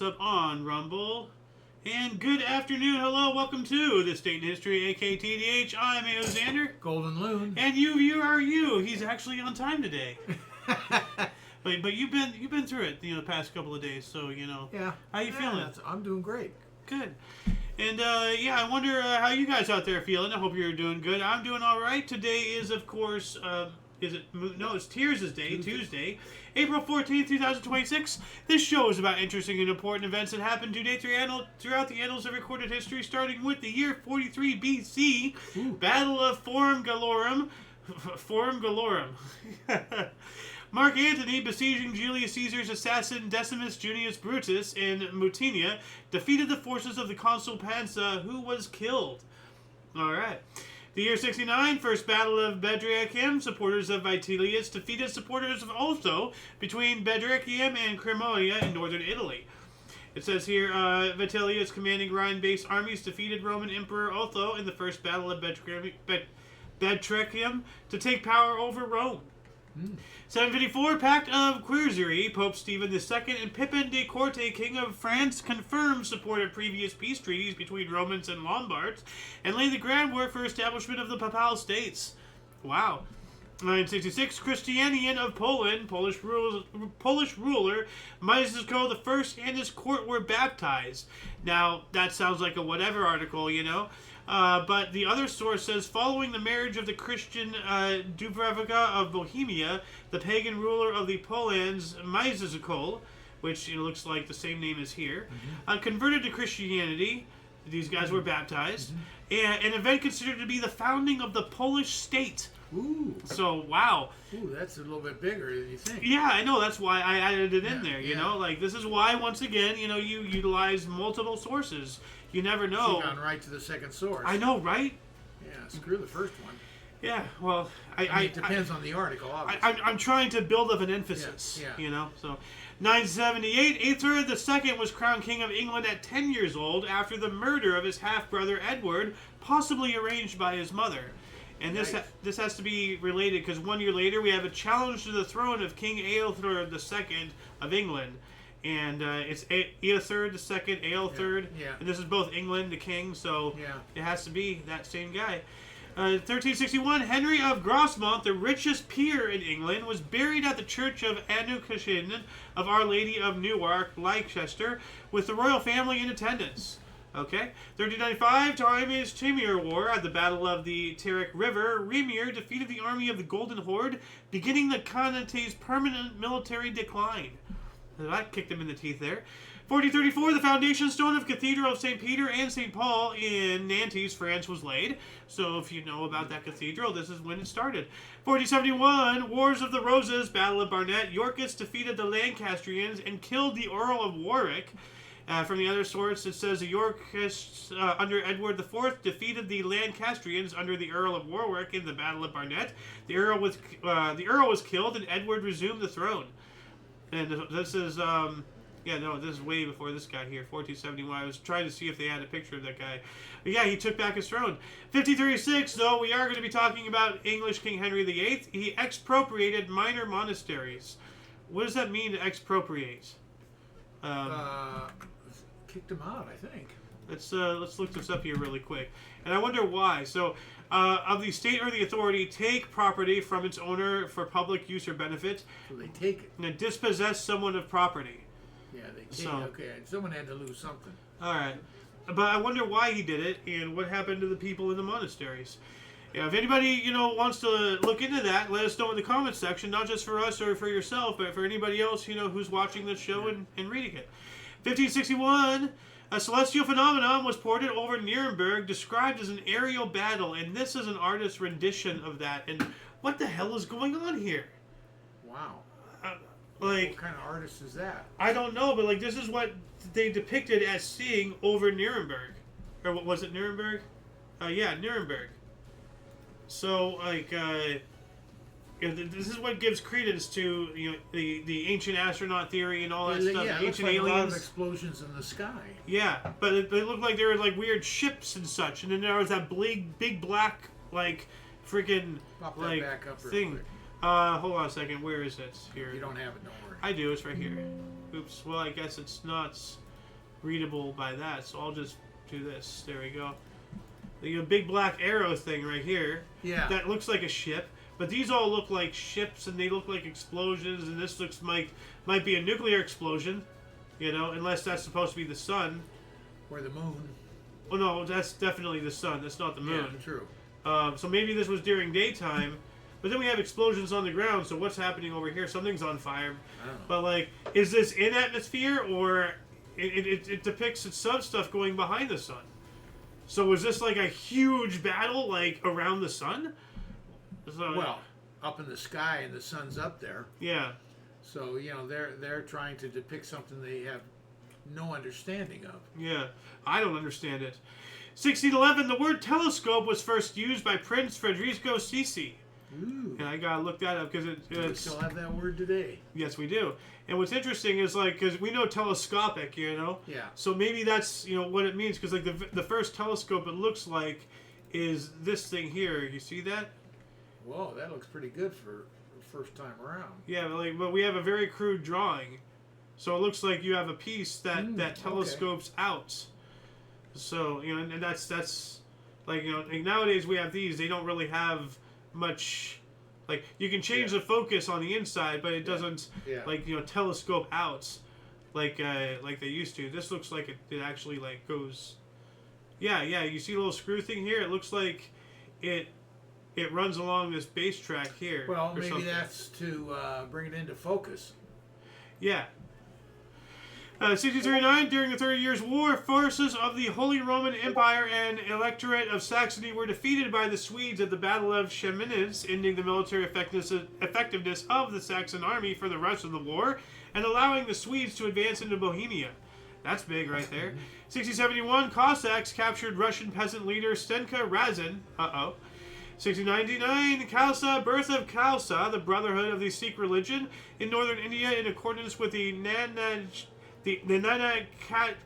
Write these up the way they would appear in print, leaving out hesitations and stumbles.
us up on Rumble. And good afternoon, hello, welcome to This Date in History, aka TDH. I'm Xander. Golden Loon. And you are you. He's actually on time today. but you've been through it, the past couple of days, so Yeah. How you feeling? I'm doing great. Good. And I wonder how you guys out there feeling. I hope you're doing good. I'm doing all right. Today is, of course, it's Tears' Day, Tuesday, April 14th, 2026. This show is about interesting and important events that happened today throughout the annals of recorded history, starting with the year 43 BC, Battle of Forum Gallorum. Mark Antony, besieging Julius Caesar's assassin Decimus Junius Brutus in Mutina, defeated the forces of the consul Pansa, who was killed. All right. The year 69, First Battle of Bedriacum, supporters of Vitellius defeated supporters of Otho between Bedriacum and Cremona in northern Italy. It says here, Vitellius commanding Rhine-based armies defeated Roman Emperor Otho in the First Battle of Bedriacum to take power over Rome. 754, Pact of Quirzery, Pope Stephen II and Pippin de Corte, King of France, confirmed support of previous peace treaties between Romans and Lombards and laid the groundwork for establishment of the Papal States. Wow. 966, Christianian of Poland, Polish ruler Mieszko I and his court were baptized. Now, that sounds like a whatever article, but the other source says, following the marriage of the Christian Dubravka of Bohemia, the pagan ruler of the Polans, Mieszko, which looks like the same name as here, converted to Christianity. These guys were baptized. And an event considered to be the founding of the Polish state. Ooh. So, wow. Ooh, that's a little bit bigger than you think. Yeah, I know. That's why I added it in there, this is why, once again, you utilize multiple sources. You never know. You've gone right to the second source. I know, right? Yeah, screw the first one. Yeah, well, it depends on the article, obviously. I'm trying to build up an emphasis, So, 978, Ethelred II was crowned King of England at 10 years old after the murder of his half-brother Edward, possibly arranged by his mother. And this has to be related because 1 year later we have a challenge to the throne of King Ealhthred II of England. And it's Ealhthred II, Ealhthred. Yeah. And this is both England, the king, so it has to be that same guy. 1361, Henry of Grosmont, the richest peer in England, was buried at the church of Annunciation of Our Lady of Newark, Leicester, with the royal family in attendance. Okay. 1395, Ptolemy's Timur War at the Battle of the Terek River. Remir defeated the army of the Golden Horde, beginning the Khanatate's permanent military decline. That kicked him in the teeth there. 1434, the foundation stone of Cathedral of St. Peter and St. Paul in Nantes, France was laid. So if you know about that cathedral, this is when it started. 1471, Wars of the Roses, Battle of Barnet. Yorkists defeated the Lancastrians and killed the Earl of Warwick. From the other source, it says the Yorkists under Edward IV defeated the Lancastrians under the Earl of Warwick in the Battle of Barnet. The Earl was killed, and Edward resumed the throne. And this is this is way before this guy here, 1471. I was trying to see if they had a picture of that guy. But yeah, he took back his throne. 1536, though, we are going to be talking about English King Henry VIII. He expropriated minor monasteries. What does that mean to expropriate? Kicked him out, I think. Let's look this up here really quick. And I wonder why. So, of the state or the authority take property from its owner for public use or benefit. So they take it. And dispossess someone of property. Yeah, they take it. Okay, someone had to lose something. All right. But I wonder why he did it and what happened to the people in the monasteries. Yeah, if anybody, wants to look into that, let us know in the comments section, not just for us or for yourself, but for anybody else, who's watching this show and reading it. 1561, a celestial phenomenon was ported over Nuremberg, described as an aerial battle, and this is an artist's rendition of that. And what the hell is going on here? Wow. What kind of artist is that? I don't know, but this is what they depicted as seeing over Nuremberg. Or what was it, Nuremberg? Yeah, Nuremberg. So, this is what gives credence to the ancient astronaut theory and all that stuff. Yeah, ancient aliens. A lot of explosions in the sky. Yeah, but they looked like they were weird ships and such, and then there was that big black freaking Pop that back up thing. Hold on a second. Where is it? Here. You don't have it. Don't worry. I do. It's right here. Oops. Well, I guess it's not. readable by that. So I'll just do this. There we go. The big black arrow thing right here. Yeah. That looks like a ship. But these all look like ships, and they look like explosions, and this looks might be a nuclear explosion, unless that's supposed to be the sun. Or the moon. Oh no, that's definitely the sun. That's not the moon. Yeah, true. So maybe this was during daytime, but then we have explosions on the ground. So what's happening over here? Something's on fire. I don't know. But like, is this in atmosphere, or it depicts some stuff going behind the sun? So is this like a huge battle like around the sun? So, well, up in the sky and the sun's up there. Yeah. So they're trying to depict something they have no understanding of. Yeah, I don't understand it. 1611, the word telescope was first used by Prince Federico Sisi. Ooh. And I gotta look that up because We still have that word today. Yes, we do. And what's interesting is because we know telescopic, Yeah. So maybe that's what it means, because like the first telescope it looks like is this thing here. You see that? Whoa, that looks pretty good for the first time around. Yeah, but we have a very crude drawing, so it looks like you have a piece that telescopes out. So and that's like like nowadays we have these. They don't really have much. Like you can change the focus on the inside, but it doesn't like telescope out like they used to. This looks like it actually like goes. Yeah. You see a little screw thing here? It looks like it runs along this base track here. Well, maybe that's to bring it into focus. Yeah. 1639, during the 30 Years' War, forces of the Holy Roman Empire and Electorate of Saxony were defeated by the Swedes at the Battle of Chemnitz, ending the military effectiveness of the Saxon army for the rest of the war, and allowing the Swedes to advance into Bohemia. That's big right there. 1671, Cossacks captured Russian peasant leader Stenka Razin. 1699, Khalsa, birth of Khalsa, the Brotherhood of the Sikh religion in northern India in accordance with the Nana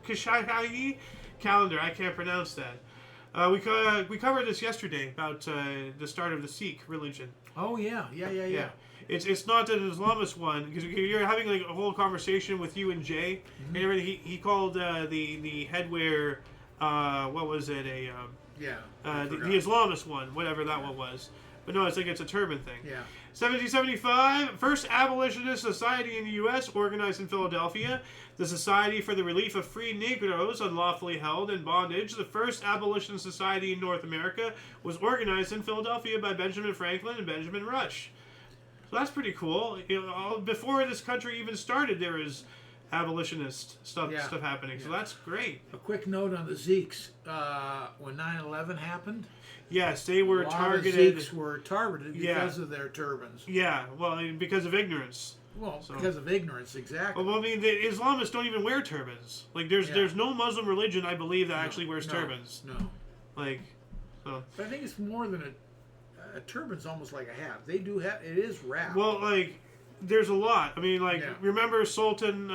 Kashai calendar. I can't pronounce that. We covered this yesterday about the start of the Sikh religion. Oh yeah. It's not an Islamist one, because you're having like a whole conversation with you and Jay and everything. He called the headwear what was it the Islamist one, whatever that one was. But no, it's a turban thing. Yeah. 1775, first abolitionist society in the U.S. organized in Philadelphia. The Society for the Relief of Free Negroes Unlawfully Held in Bondage, the first abolition society in North America, was organized in Philadelphia by Benjamin Franklin and Benjamin Rush. So that's pretty cool. Before this country even started, there was abolitionist stuff happening. So that's great. A quick note on the Zeeks. When 9/11 happened, yes, they were targeted. The Zeeks were targeted because of their turbans. Yeah, well, because of ignorance. Well, because of ignorance, exactly. Well, I mean, the Islamists don't even wear turbans. Like, there's no Muslim religion, I believe, that actually wears turbans. No. Like, so. But I think it's more than a turban's almost like a hat. They do have, it is wrapped. Well, like, there's a lot. I mean, like, remember Sultan,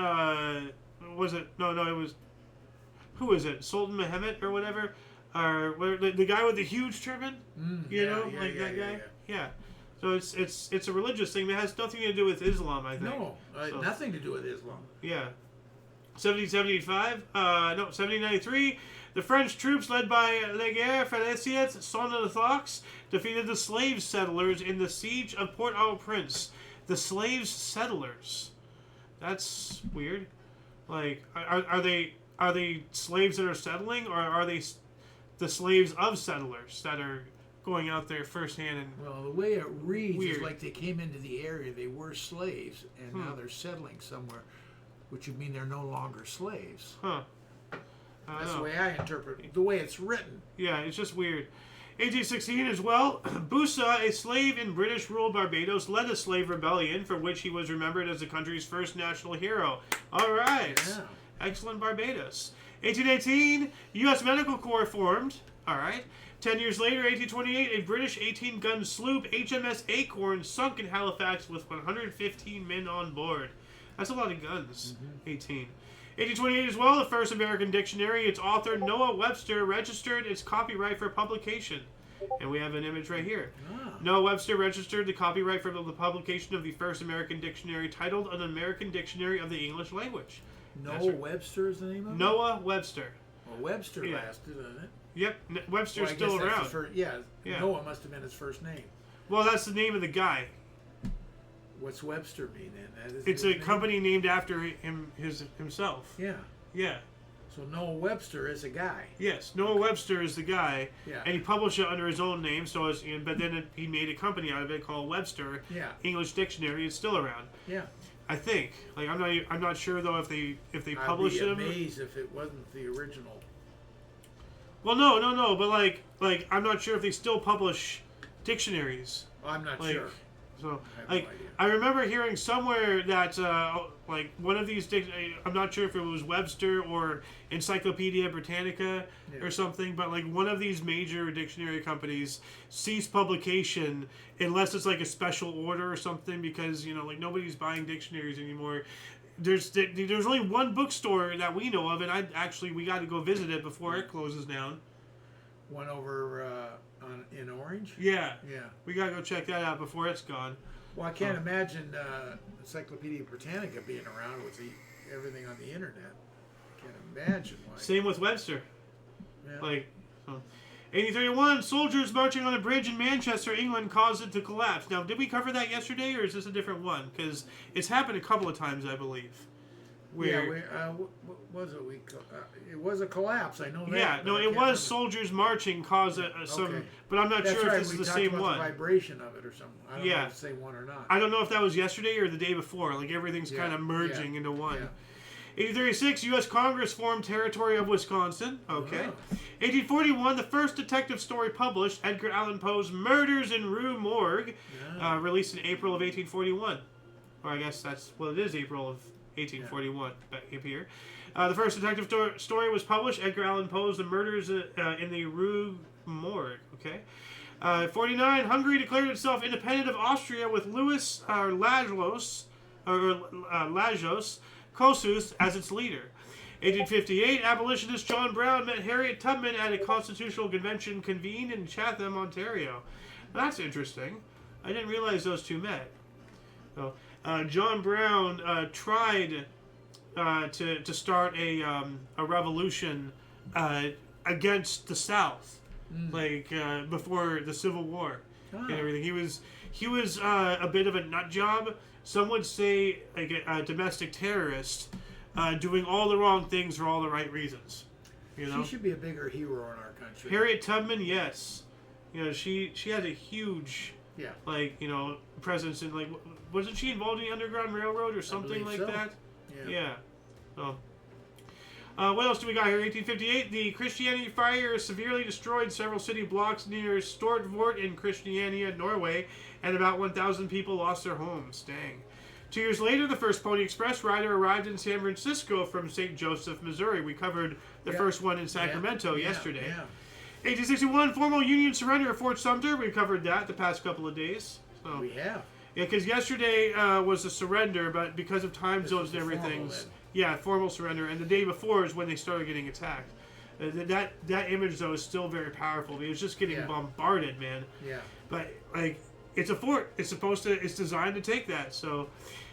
was it, no, it was, who was it? Sultan Mehmet or whatever? Or the guy with the huge turban? That guy? Yeah. So it's a religious thing that has nothing to do with Islam, I think. No, nothing to do with Islam. Yeah. 1793, the French troops led by Leguer Félicien Sonnefox defeated the slave settlers in the siege of Port-au-Prince. The slave settlers. That's weird. Like, are they slaves that are settling, or are they the slaves of settlers that are going out there firsthand? And well, the way it reads is like they came into the area, they were slaves, and now they're settling somewhere, which would mean they're no longer slaves. That's the way I interpret it, the way it's written. Yeah, it's just weird. 1816 as well, Busa, a slave in British-ruled Barbados, led a slave rebellion for which he was remembered as the country's first national hero. All right. Yeah. Excellent, Barbados. 1818, U.S. Medical Corps formed. All right. 10 years later, 1828, a British 18-gun sloop, HMS Acorn, sunk in Halifax with 115 men on board. That's a lot of guns. 1828 as well, the first American dictionary. Its author, Noah Webster, registered its copyright for publication. And we have an image right here. Noah Webster registered the copyright for the publication of the first American dictionary titled An American Dictionary of the English Language. Noah Webster is the name of it? Noah Webster. Well, Webster lasted, didn't it? Yep, Webster's still around. Yeah, Noah must have been his first name. Well, that's the name of the guy. What's Webster mean then? It's a company named after himself. Yeah. Yeah. So Noah Webster is a guy. Yes, Noah Webster is the guy. Yeah. And he published it under his own name. But then he made a company out of it called Webster. Yeah. English Dictionary. It's still around. Yeah. I think. Like I'm not sure though if they published them. I'd be amazed if it wasn't the original. Well, no. But like I'm not sure if they still publish dictionaries. I'm not sure. So, I remember hearing somewhere that, one of these, I'm not sure if it was Webster or Encyclopedia Britannica or something, but, one of these major dictionary companies ceased publication unless it's, a special order or something because, nobody's buying dictionaries anymore. There's only one bookstore that we know of, and we got to go visit it before it closes down. One over in Orange? Yeah. We got to go check that out before it's gone. Well, I can't imagine Encyclopedia Britannica being around with everything on the internet. I can't imagine why. Same with Webster. Yeah. 1831, soldiers marching on a bridge in Manchester, England, caused it to collapse. Now, did we cover that yesterday, or is this a different one? Because it's happened a couple of times, I believe. What was it? It was a collapse. I know that. Yeah, no, it was soldiers marching caused some, okay. But I'm not sure if this is the same one. The vibration of it or something. I don't know if it's the same one or not. I don't know if that was yesterday or the day before. Everything's kind of merging into one. Yeah. 1836, U.S. Congress formed Territory of Wisconsin. Okay. Oh. 1841, the first detective story published, Edgar Allan Poe's Murders in Rue Morgue, released in April of 1841. Or I guess it is April of 1841 back up here. The first detective story was published, Edgar Allan Poe's The Murders in the Rue Morgue. Okay. 49, Hungary declared itself independent of Austria with Louis Lajos Kossuth as its leader. 1858, abolitionist John Brown met Harriet Tubman at a constitutional convention convened in Chatham, Ontario. That's interesting. I didn't realize those two met. So, John Brown tried to start a revolution against the South, before the Civil War and everything. He was a bit of a nut job. Some would say a domestic terrorist, doing all the wrong things for all the right reasons. She should be a bigger hero in our country. Harriet Tubman, yes. She had a huge presence in wasn't she involved in the Underground Railroad or something like that? Yeah. So, what else do we got here? 1858, the Christiania fire severely destroyed several city blocks near Stortvort in Christiania, Norway, and about 1,000 people lost their homes. Dang. 2 years later, the first Pony Express rider arrived in San Francisco from St. Joseph, Missouri. We covered the first one in Sacramento yesterday. 1861, formal Union surrender of Fort Sumter. We covered that the past couple of days. So, we have. Yeah, because yesterday was a surrender, but because of time zones and everything, formal surrender. And the day before is when they started getting attacked. That image though is still very powerful. It was just getting bombarded, man. Yeah. But it's a fort. It's designed to take that. So,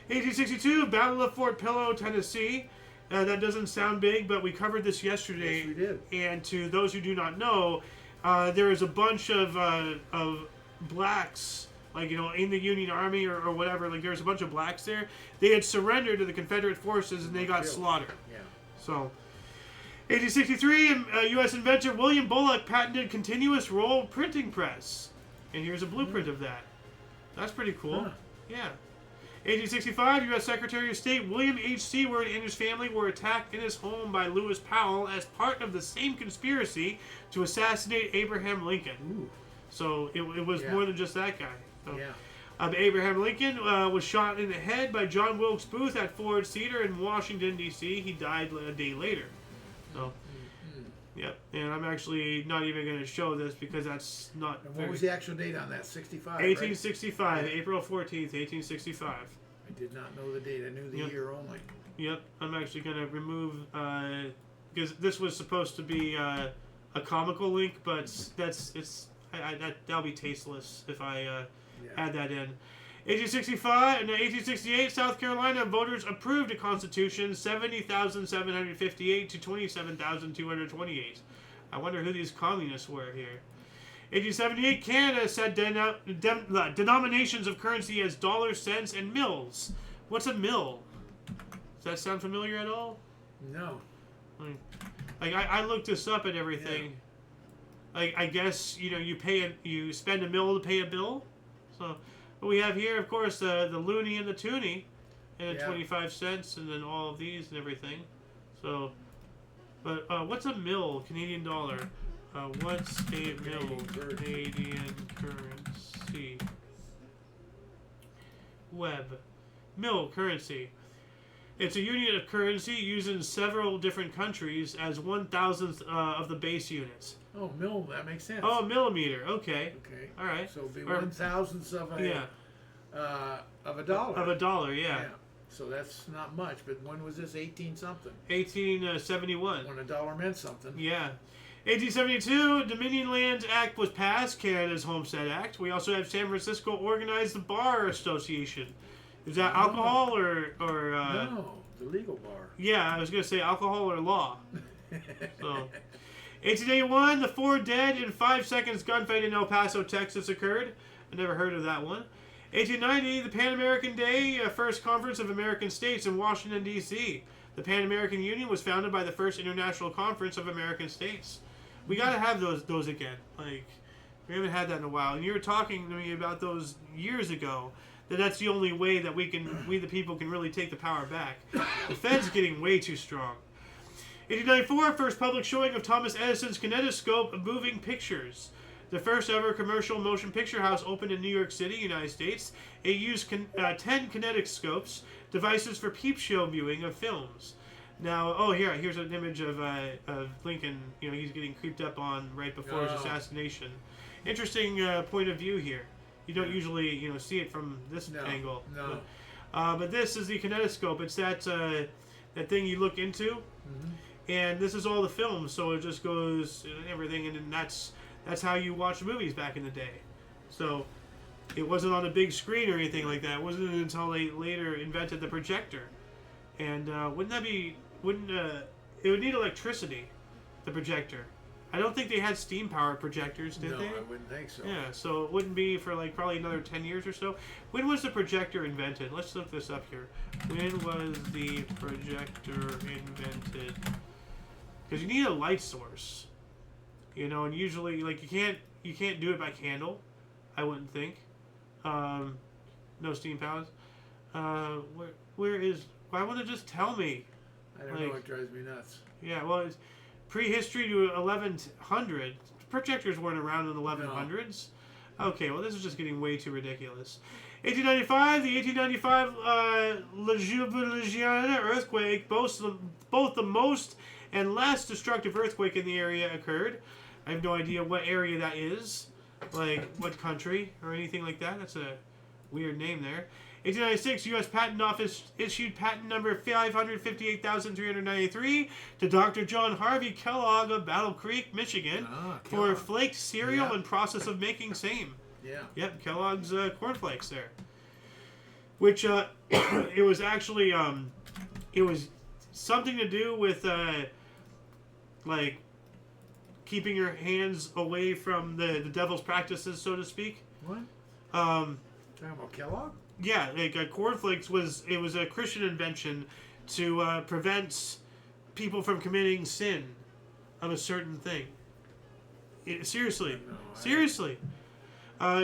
1862, Battle of Fort Pillow, Tennessee. That doesn't sound big, but we covered this yesterday. Yes, we did. And to those who do not know, there is a bunch of blacks. In the Union Army or whatever, there's a bunch of blacks there. They had surrendered to the Confederate forces and they got slaughtered. Yeah. So, 1863, U.S. inventor William Bullock patented continuous roll printing press. And here's a blueprint of that. That's pretty cool. Huh. Yeah. 1865, U.S. Secretary of State William H. Seward and his family were attacked in his home by Lewis Powell as part of the same conspiracy to assassinate Abraham Lincoln. Ooh. So, it was more than just that guy. So, yeah. Abraham Lincoln was shot in the head by John Wilkes Booth at Ford Theater in Washington, D.C. He died a day later. So, yep. And I'm actually not even going to show this because that's not. And what was the actual date on that? 65. 1865, right? April 14th, 1865. I did not know the date. I knew the year only. Yep. I'm actually going to remove because this was supposed to be a comical link, but that'll be tasteless if I add that in. 1865 and 1868, South Carolina voters approved a constitution 70,758 to 27,228. I wonder who these communists were here. 1878, Canada set denominations of currency as dollars, cents, and mills. What's a mill? Does that sound familiar at all? No. Like I looked this up and everything. Yeah. Like I guess you spend a mill to pay a bill. So what we have here, of course, the loonie and the toonie, and 25 cents, and then all of these and everything. So, but what's a mill? Canadian dollar. What's a mill? Canadian currency. Web. Mill currency. It's a unit of currency used in several different countries as 1,000th of the base units. Oh, mill, that makes sense. Oh, millimeter. Okay. Okay. All right. So it'd be 1,000th of a of a dollar. Of a dollar, yeah. So that's not much, but when was this? 18-something. 1871. When a dollar meant something. Yeah. 1872, Dominion Lands Act was passed, Canada's Homestead Act. We also have San Francisco organized the Bar Association. Is that alcohol or no, the legal bar. Yeah, I was going to say alcohol or law. So, 1881, the 4 dead in 5 seconds gunfight in El Paso, Texas occurred. I never heard of that one. 1890, the Pan American Day, First Conference of American States in Washington, D.C. The Pan American Union was founded by the First International Conference of American States. We got to have those again. Like, we haven't had that in a while. And you were talking to me about those years ago. That's the only way that we the people can really take the power back. The Fed's getting way too strong. 1894, first public showing of Thomas Edison's Kinetoscope of moving pictures. The first ever commercial motion picture house opened in New York City, United States. It used 10 kinetoscopes, devices for peep show viewing of films. Now, here's an image of Lincoln. He's getting creeped up on right before his assassination. Interesting point of view here. You don't usually, see it from this angle. No. But this is the kinetoscope. It's that thing you look into, and this is all the films. So it just goes everything, and then that's how you watch movies back in the day. So it wasn't on a big screen or anything like that. It wasn't until they later invented the projector. And it would need electricity, the projector. I don't think they had steam-powered projectors, did they? No, I wouldn't think so. Yeah, so it wouldn't be for probably another 10 years or so. When was the projector invented? Let's look this up here. When was the projector invented? Because you need a light source, and usually you can't do it by candle. I wouldn't think. No steam powers. Where is? Why won't it just tell me? I don't know. It drives me nuts. Yeah, well, it's prehistory to 1100. Projectors weren't around in the 1100s. No. Okay, well, this is just getting way too ridiculous. 1895, the 1895 Louisiana earthquake, both the most and last destructive earthquake in the area occurred. I have no idea what area that is, like what country or anything like that. That's a weird name there. 1896, U.S. Patent Office issued patent number 558,393 to Dr. John Harvey Kellogg of Battle Creek, Michigan, for flaked cereal and process of making same. Yeah. Yep, Kellogg's cornflakes there. Which it was actually it was something to do with keeping your hands away from the devil's practices, so to speak. What? Talking about Kellogg? Yeah, cornflakes was a Christian invention to prevent people from committing sin of a certain thing. Seriously.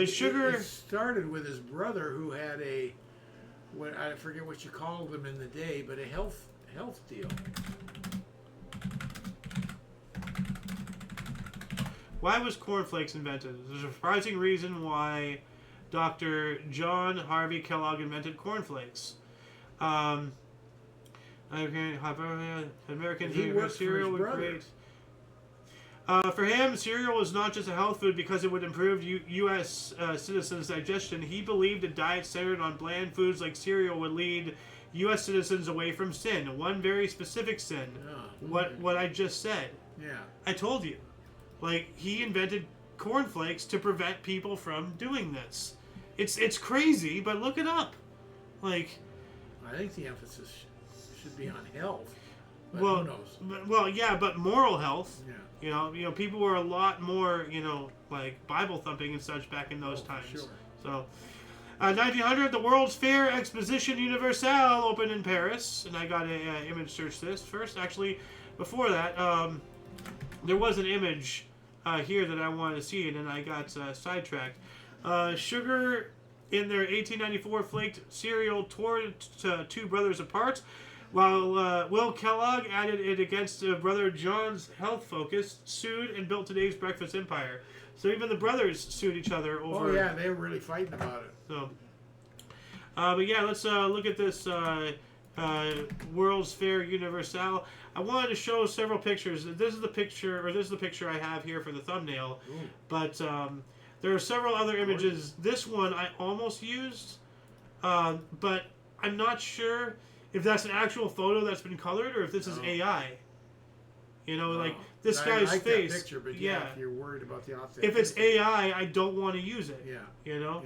Sugar. It started with his brother who had I forget what you called them in the day, but a health deal. Why was cornflakes invented? There's a surprising reason why Dr. John Harvey Kellogg invented cornflakes. American cereal would create. For him, cereal was not just a health food because it would improve U.S. citizens' digestion. He believed a diet centered on bland foods like cereal would lead U.S. citizens away from sin. One very specific sin. What I just said. Yeah. I told you. He invented cornflakes to prevent people from doing this. It's crazy, but look it up. Like, I think the emphasis should be on health. But well, who knows? Well, yeah, but moral health. Yeah. You know, people were a lot more, like Bible thumping and such back in those times. For sure. So, 1900, the World's Fair Exposition Universelle opened in Paris, and I got to image search this first. Actually, before that, there was an image here that I wanted to see, and then I got sidetracked. Sugar in their 1894 flaked cereal tore two brothers apart, while Will Kellogg added it against brother John's health focus, sued, and built today's breakfast empire. So even the brothers sued each other over... Oh, yeah, they were really fighting about it. So, but yeah, let's look at this World's Fair Universelle. I wanted to show several pictures. This is the picture I have here for the thumbnail. Ooh. But there are several other images. This one I almost used, but I'm not sure if that's an actual photo that's been colored or if this is AI. Like this guy's like face. That picture, but yeah, if you're worried about the authenticity. If it's AI, I don't want to use it. Yeah. Yeah.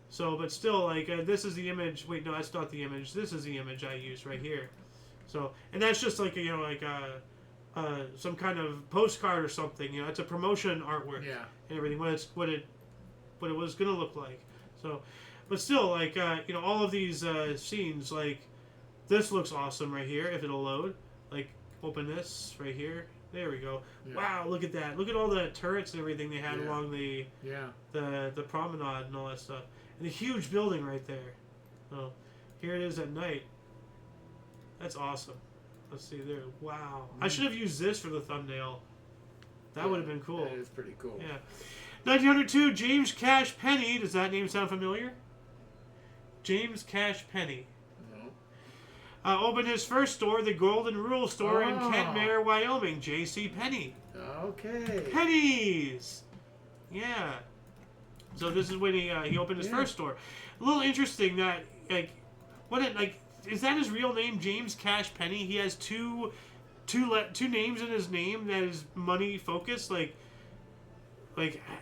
So, but still, like, this is the image. Wait, no, that's not the image. This is the image I used right here. So, and that's just like, some kind of postcard or something. It's a promotion artwork. Yeah. And everything. What it was gonna look like. So, but still, like, all of these scenes, like, this looks awesome right here. If it'll load, like, open this right here. There we go. Yeah. Wow, look at that. Look at all the turrets and everything they had along the promenade and all that stuff. And the huge building right there. Oh, here it is at night. That's awesome. Let's see there. Wow. I should have used this for the thumbnail. That would have been cool. That is pretty cool. Yeah. 1902, James Cash Penney. Does that name sound familiar? James Cash Penney. Opened his first store, the Golden Rule store in Kentmere, Wyoming. J.C. Penney. Okay. Pennies. Yeah. So this is when he opened his first store. A little interesting that is that his real name, James Cash Penney? He has two names in his name that is money focused. Like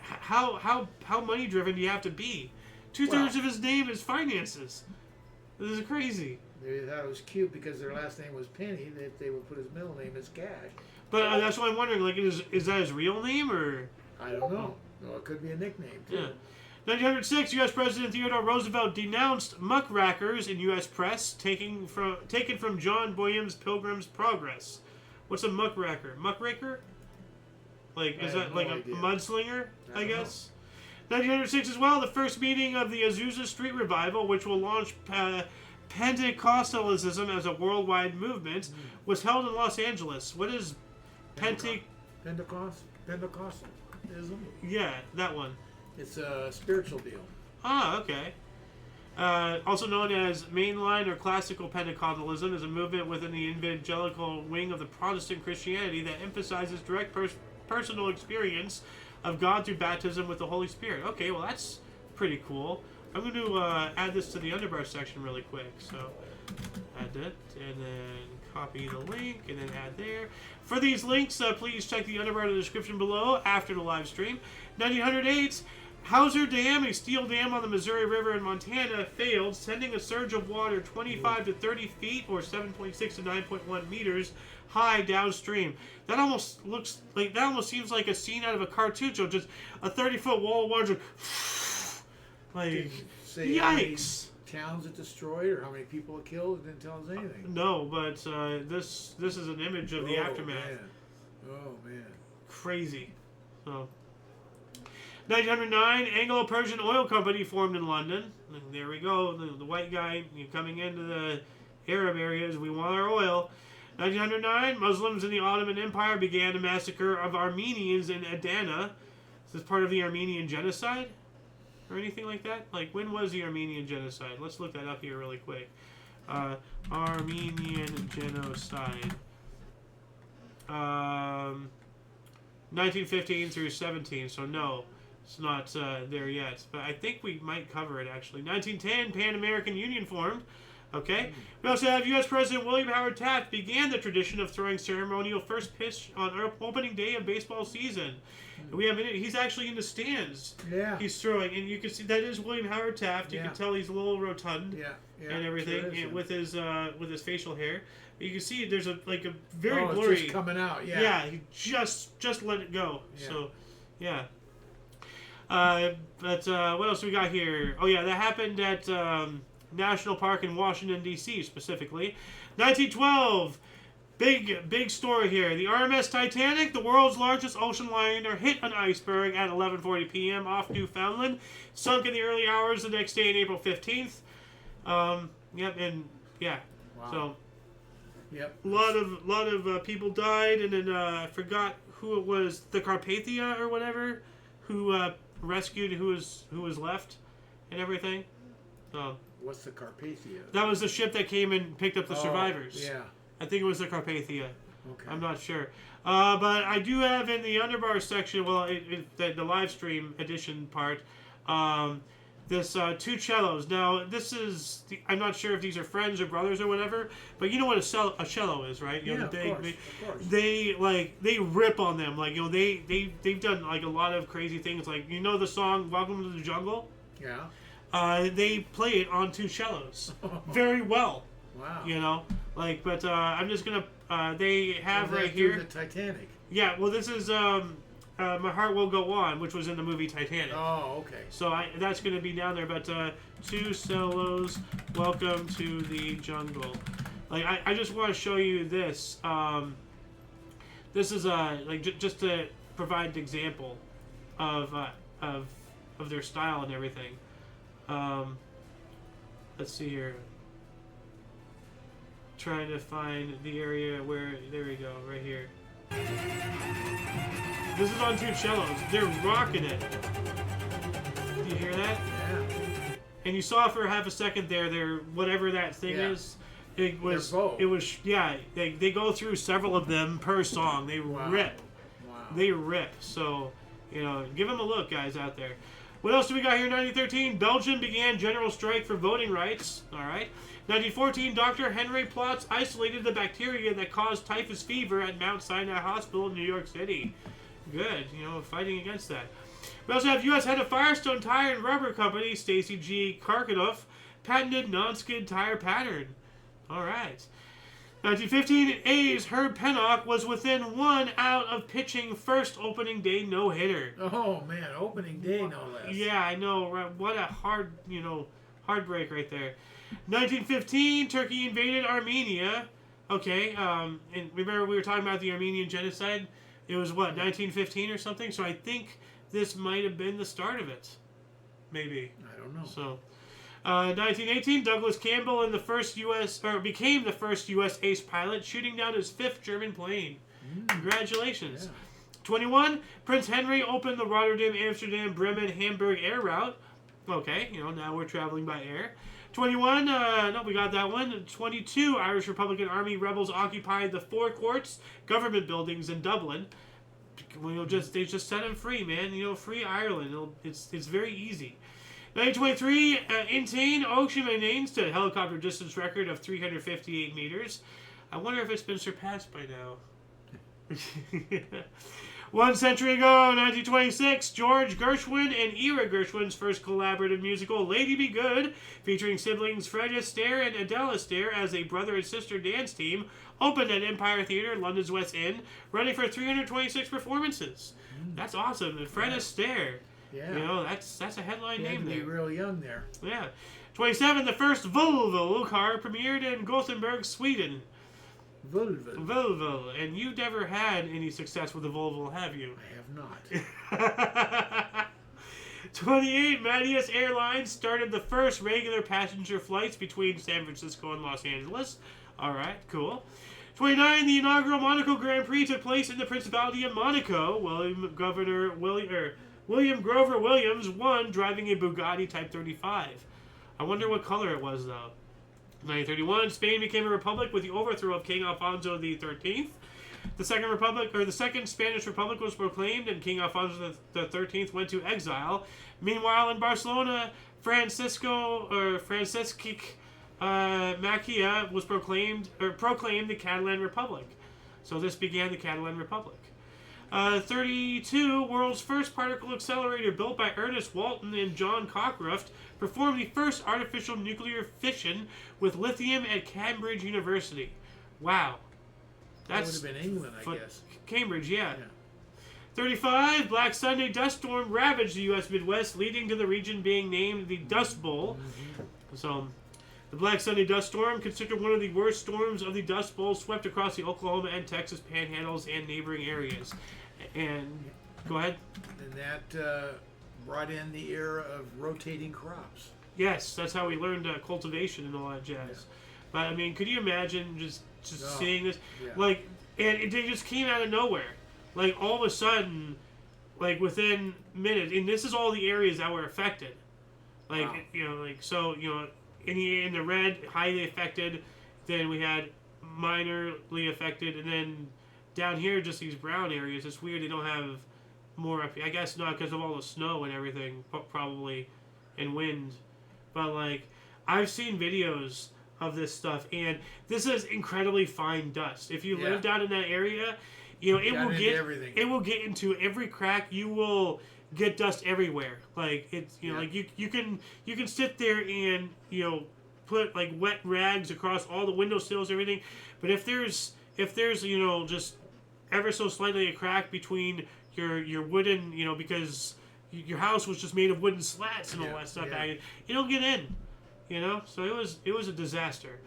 how money driven do you have to be? 2/3 of his name is finances. This is crazy. They thought it was cute because their last name was Penny, that they would put his middle name as Cash. But that's what I'm wondering. Like, is that his real name or? I don't know. Well, it could be a nickname too. Yeah. 1906, U.S. President Theodore Roosevelt denounced muckrackers in U.S. press, taken from John Bunyan's Pilgrim's Progress. What's a muckracker? Muckraker? Like, is that like a mudslinger? I guess. 1906 as well, the first meeting of the Azusa Street Revival, which will launch Pentecostalism as a worldwide movement, was held in Los Angeles. What is Pentecostalism? Yeah, that one. It's a spiritual deal. Ah, okay. Also known as mainline or classical Pentecostalism, is a movement within the evangelical wing of the Protestant Christianity that emphasizes direct personal experience of God through baptism with the Holy Spirit. Okay, well that's pretty cool. I'm going to add this to the underbar section really quick. So add that, and then copy the link, and then add there. For these links, please check the underbar in the description below after the live stream. 1908, Hauser Dam, a steel dam on the Missouri River in Montana, failed, sending a surge of water 25 to 30 feet, or 7.6 to 9.1 meters high downstream. That almost seems like a scene out of a cartoon show. Just a 30-foot wall of water. Like, yikes! Towns it destroyed, or how many people it killed? It didn't tell us anything. No, but this is an image of the aftermath. Man. Oh man! Crazy. So, 1909, Anglo-Persian Oil Company formed in London. And there we go. The white guy coming into the Arab areas. We want our oil. 1909, Muslims in the Ottoman Empire began a massacre of Armenians in Adana. Is this part of the Armenian genocide? Or anything like that? Like, when was the Armenian genocide? Let's look that up here really quick. Armenian genocide. 1915 through 17, so no, it's not there yet. But I think we might cover it, actually. 1910, Pan American Union formed. Okay. We also have U.S. President William Howard Taft began the tradition of throwing ceremonial first pitch on opening day of baseball season. And we have he's actually in the stands. Yeah. He's throwing, and you can see that is William Howard Taft. You can tell he's a little rotund. And everything, sure and with his facial hair. You can see there's a very blurry. It's just coming out. Yeah. Yeah. He just let it go. Yeah. So, yeah. But what else we got here? Oh yeah, that happened at National Park in Washington D.C. specifically. 1912. Big story here. The RMS Titanic, the world's largest ocean liner, hit an iceberg at 11:40 p.m. off Newfoundland. Sunk in the early hours the next day on April 15th. Yep, and yeah. Wow. So. Yep. A lot of people died, and then I forgot who it was, the Carpathia or whatever, who rescued who was left, and everything. So. What's the Carpathia? That was the ship that came and picked up the survivors. Yeah. I think it was the Carpathia. Okay. I'm not sure. But I do have in the underbar section, well, the live stream edition part, this two cellos. Now, this is, I'm not sure if these are friends or brothers or whatever, but you know what a cello is, right? You know, of course. They rip on them. Like, you know, they've done like a lot of crazy things. Like, you know the song Welcome to the Jungle? Yeah. They play it on two cellos very well. Wow. You know, like, but I'm just gonna. They have right here. The Titanic. Yeah. Well, this is My Heart Will Go On, which was in the movie Titanic. Oh, okay. So that's gonna be down there. But two cellos. Welcome to the Jungle. Like I just want to show you this. This is just to provide an example of their style and everything. Let's see here. Trying to find the area where, there we go, right here. This is on two cellos. They're rocking it. Do you hear that? Yeah. And you saw for half a second there, whatever that thing is. It was. Yeah. They go through several of them per song. They rip. Wow. They rip. So, you know, give them a look, guys out there. What else do we got here? 1913, Belgium began general strike for voting rights. All right. 1914, Dr. Henry Plotz isolated the bacteria that caused typhus fever at Mount Sinai Hospital in New York City. Good, you know, fighting against that. We also have U.S. head of Firestone Tire and Rubber Company, Stacy G. Karkanoff, patented non-skid tire pattern. All right. 1915, A's Herb Pennock was within 1 out of pitching first opening day no-hitter. Oh, man, opening day no less. Yeah, I know. Right? What a heartbreak right there. 1915, Turkey invaded Armenia. Okay, and remember we were talking about the Armenian genocide? It was, 1915 or something? So I think this might have been the start of it. Maybe. I don't know. So, 1918, Douglas Campbell became the first U.S. ace pilot, shooting down his 5th German plane. Congratulations. Yeah. 21, Prince Henry opened the Rotterdam, Amsterdam, Bremen, Hamburg air route. Okay, you know, now we're traveling by air. 21, no, we got that one. 22, Irish Republican Army rebels occupied the Four Courts government buildings in Dublin. They just set them free, man. You know, free Ireland. It's very easy. 1923, Intain Ocean maintains a helicopter distance record of 358 meters. I wonder if it's been surpassed by now. 1 century ago, 1926, George Gershwin and Ira Gershwin's first collaborative musical, Lady Be Good, featuring siblings Fred Astaire and Adele Astaire as a brother and sister dance team, opened at Empire Theatre, London's West End, running for 326 performances. That's awesome. And Fred Astaire. Yeah. You know, that's a headline name there. He had to be real young there. Yeah. 27, the first Volvo car premiered in Gothenburg, Sweden. Volvo. And you never had any success with a Volvo, have you? I have not. 28, Matthias Airlines started the first regular passenger flights between San Francisco and Los Angeles. All right, cool. 29, the inaugural Monaco Grand Prix took place in the Principality of Monaco. William Grover Williams won, driving a Bugatti Type 35. I wonder what color it was, though. 1931, Spain became a republic with the overthrow of King Alfonso XIII. The Second Spanish Republic was proclaimed, and King Alfonso XIII went to exile. Meanwhile, in Barcelona, Francisque Maquia was proclaimed the Catalan Republic. So this began the Catalan Republic. 32, world's first particle accelerator built by Ernest Walton and John Cockcroft performed the first artificial nuclear fission with lithium at Cambridge University. Wow. That would have been England, I guess. Cambridge, yeah. 35, Black Sunday dust storm ravaged the U.S. Midwest, leading to the region being named the Dust Bowl. So, the Black Sunday dust storm, considered one of the worst storms of the Dust Bowl, swept across the Oklahoma and Texas panhandles and neighboring areas. And, go ahead. And that brought in the era of rotating crops. Yes, that's how we learned cultivation and all that jazz. Yeah. But, I mean, could you imagine just seeing this? Yeah. Like, and it just came out of nowhere. Like, all of a sudden, like, within minutes, and this is all the areas that were affected. Like, wow. In the red, highly affected, then we had minorly affected, and then down here, just these brown areas. It's weird they don't have more up here. I guess not because of all the snow and everything, probably, and wind. But, like, I've seen videos of this stuff, and this is incredibly fine dust. If you live down in that area, it will get into every crack. You will get dust everywhere. Like it's like you can sit there and put like wet rags across all the windowsills, everything. But if there's just ever so slightly a crack between your wooden because your house was just made of wooden slats and all that stuff, it'll get in. So it was a disaster.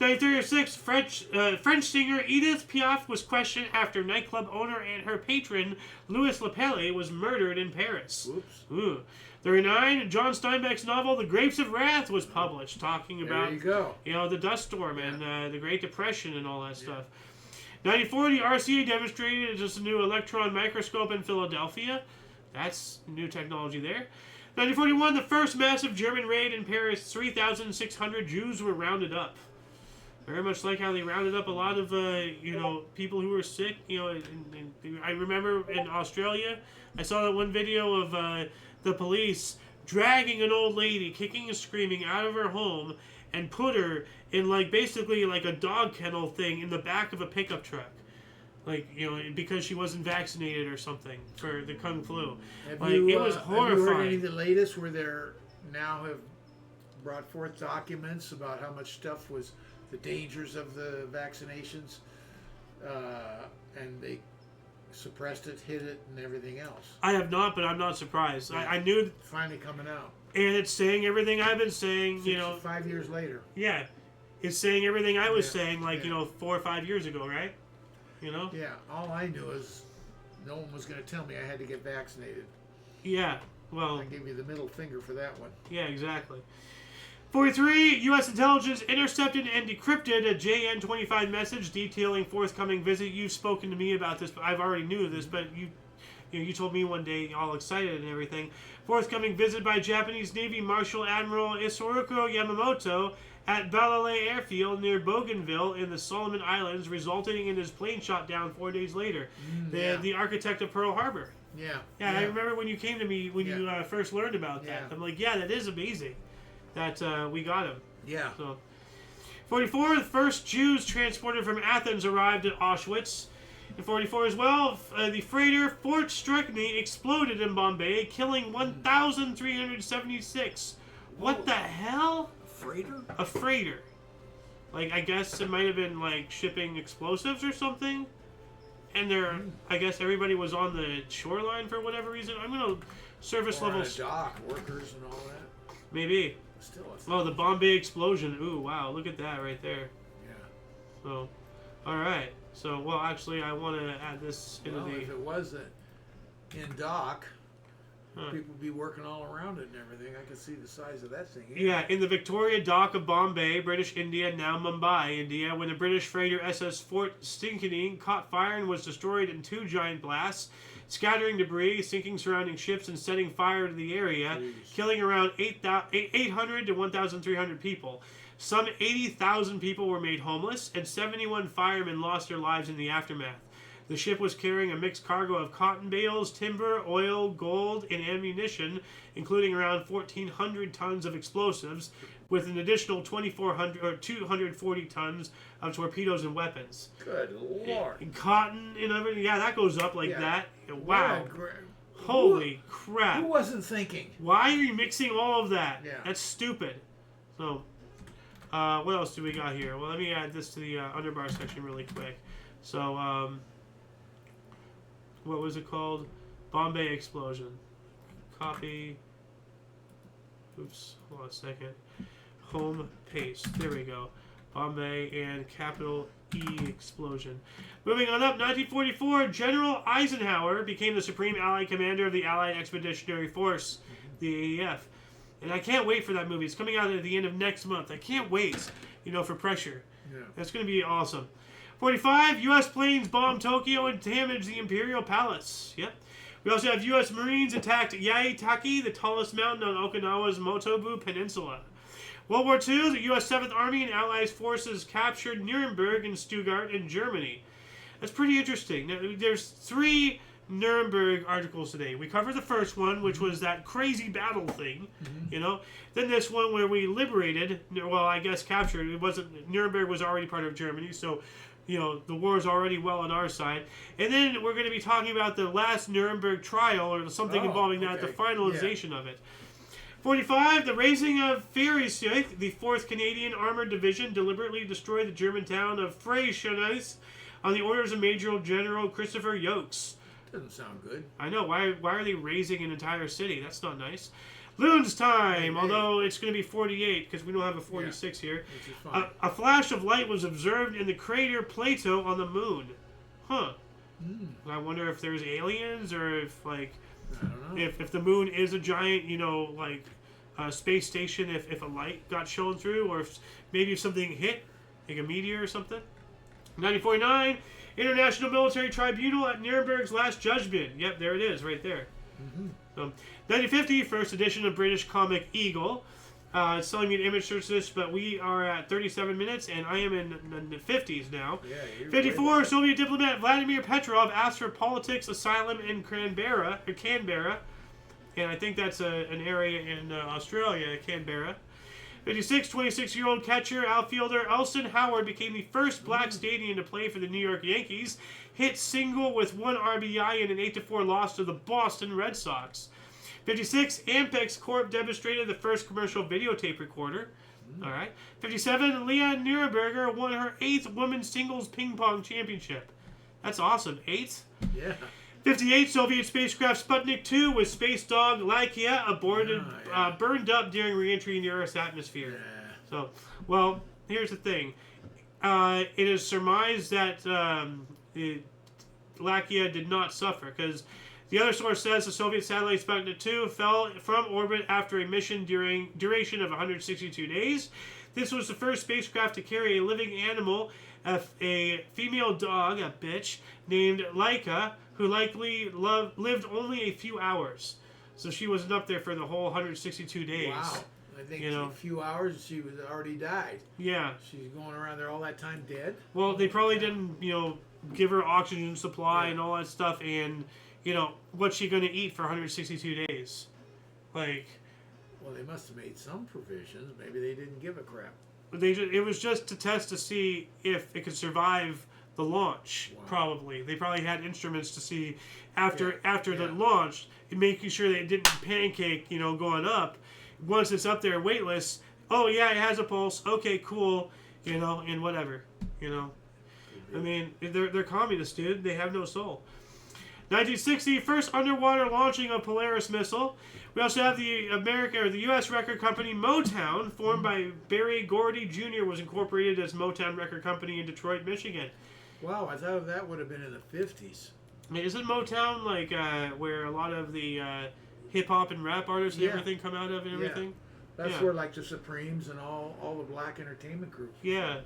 1936, French singer Edith Piaf was questioned after nightclub owner and her patron, Louis Lepelle, was murdered in Paris. Oops. Ooh. 39, John Steinbeck's novel The Grapes of Wrath was published, talking about the dust storm and the Great Depression and all that stuff. 94, the RCA demonstrated just a new electron microscope in Philadelphia. That's new technology there. 1941, the first massive German raid in Paris. 3,600 Jews were rounded up. Very much like how they rounded up a lot of, people who were sick. And I remember in Australia, I saw that one video of the police dragging an old lady, kicking and screaming, out of her home and put her in, basically a dog kennel thing in the back of a pickup truck. Because she wasn't vaccinated or something for the Kung Flu. It was horrifying. Have you heard any of the latest where they're now have brought forth documents about how much stuff was the dangers of the vaccinations, and they suppressed it, hid it, and everything else? I have not, but I'm not surprised. I knew it's finally coming out, and it's saying everything I've been saying. 5 years later. Yeah, it's saying everything I was saying 4 or 5 years ago, right? Yeah. All I knew is no one was going to tell me I had to get vaccinated. Yeah. Well, I gave you the middle finger for that one. Yeah, exactly. 43, U.S. intelligence intercepted and decrypted a JN-25 message detailing forthcoming visit. You've spoken to me about this, but I've already knew this, but you told me one day, all excited and everything. Forthcoming visit by Japanese Navy Marshal Admiral Isoroku Yamamoto at Balale Airfield near Bougainville in the Solomon Islands, resulting in his plane shot down 4 days later. The architect of Pearl Harbor. Yeah. I remember when you came to me when you first learned about that. I'm like, that is amazing that we got him. Yeah. So, 44, the first Jews transported from Athens arrived at Auschwitz. In 44 as well, the freighter Fort Strychnine exploded in Bombay, killing 1,376. What the hell? Freighter? A freighter. I guess it might have been shipping explosives or something. And I guess everybody was on the shoreline for whatever reason. I'm gonna surface level. Dock workers and all that. Maybe. Still, the Bombay explosion. Ooh, wow! Look at that right there. Yeah. So, all right. So, well, actually, I want to add this into the. If it was in dock. People would be working all around it and everything. I could see the size of that thing. Yeah, in the Victoria Dock of Bombay, British India, now Mumbai, India, when the British freighter SS Fort Strychnine caught fire and was destroyed in 2 giant blasts, scattering debris, sinking surrounding ships, and setting fire to the area, killing around 800 to 1,300 people. Some 80,000 people were made homeless, and 71 firemen lost their lives in the aftermath. The ship was carrying a mixed cargo of cotton bales, timber, oil, gold, and ammunition, including around 1,400 tons of explosives. with an additional 2,400 or 240 tons of torpedoes and weapons. Good Lord. And cotton and everything. Yeah, that goes up like that. Wow. Holy crap. Who wasn't thinking? Why are you mixing all of that? Yeah. That's stupid. So, what else do we got here? Well, let me add this to the underbar section really quick. So, what was it called? Bombay explosion. Copy. Oops. Hold on a second. Home paste. There we go. Bombay and capital E explosion. Moving on up, 1944, General Eisenhower became the Supreme Allied Commander of the Allied Expeditionary Force, the AEF. And I can't wait for that movie. It's coming out at the end of next month. I can't wait, for pressure. Yeah. That's going to be awesome. 45, U.S. planes bombed Tokyo and damaged the Imperial Palace. Yep. We also have U.S. Marines attacked Yaitaki, the tallest mountain on Okinawa's Motobu Peninsula. World War II, the U.S. 7th Army and Allied forces captured Nuremberg and Stuttgart in Germany. That's pretty interesting. Now, there's 3 Nuremberg articles today. We covered the first one, which was that crazy battle thing, Then this one where we liberated, well, I guess captured. It wasn't, Nuremberg was already part of Germany, so, the war is already well on our side. And then we're going to be talking about the last Nuremberg trial or something involving that, the finalization of it. 45, the raising of Freischütz, the 4th Canadian Armored Division, deliberately destroyed the German town of Freischütz on the orders of Major General Christopher Yokes. Doesn't sound good. I know. Why are they raising an entire city? That's not nice. Loon's time, although it's going to be 48 because we don't have a 46 here. Which is fine. A flash of light was observed in the crater Plato on the moon. Huh. I wonder if there's aliens or if, like, I don't know. If the moon is a giant, space station, if a light got shown through, or if maybe if something hit, like a meteor or something. 1949, International Military Tribunal at Nuremberg's Last Judgment. Yep, there it is, right there. 1950, first edition of British comic Eagle. It's telling me an image search this, but we are at 37 minutes, and I am in the 50s now. Yeah, 54, Soviet diplomat Vladimir Petrov asked for politics asylum in Canberra, and I think that's an area in Australia, Canberra. 56, 26-year-old catcher outfielder Elston Howard became the first black Canadian to play for the New York Yankees, hit single with 1 RBI in an 8-4 loss to the Boston Red Sox. 56, Ampex Corp demonstrated the first commercial videotape recorder. All right. 57, Leah Nuremberger won her 8th women's singles ping pong championship. That's awesome. 8? Yeah. 58, Soviet spacecraft Sputnik 2 with space dog Laikia aborted, burned up during re-entry in the Earth's atmosphere. Yeah. So, well, here's the thing. It is surmised that Laikia did not suffer because the other source says the Soviet satellite Sputnik 2 fell from orbit after a mission duration of 162 days. This was the first spacecraft to carry a living animal, a female dog, a bitch, named Laika, who likely lived only a few hours. So she wasn't up there for the whole 162 days. Wow. I think a few hours she was already died. Yeah. She's going around there all that time dead. Well, they probably didn't, give her oxygen supply and all that stuff, and what's she going to eat for 162 days? Like, well, they must have made some provisions. Maybe they didn't give a crap. It was just to test to see if it could survive the launch. Wow. Probably they probably had instruments to see after the launch, making sure that it didn't pancake. Going up. Once it's up there weightless, oh yeah, it has a pulse. Okay, cool. And whatever. I mean, they're communists, dude. They have no soul. 1960, first underwater launching of Polaris missile. We also have the U.S. record company Motown, formed by Berry Gordy Jr., was incorporated as Motown Record Company in Detroit, Michigan. Wow, I thought that would have been in the 50s. Isn't Motown like where a lot of the hip-hop and rap artists and everything come out of and everything? That's where like the Supremes and all the black entertainment groups. Yeah.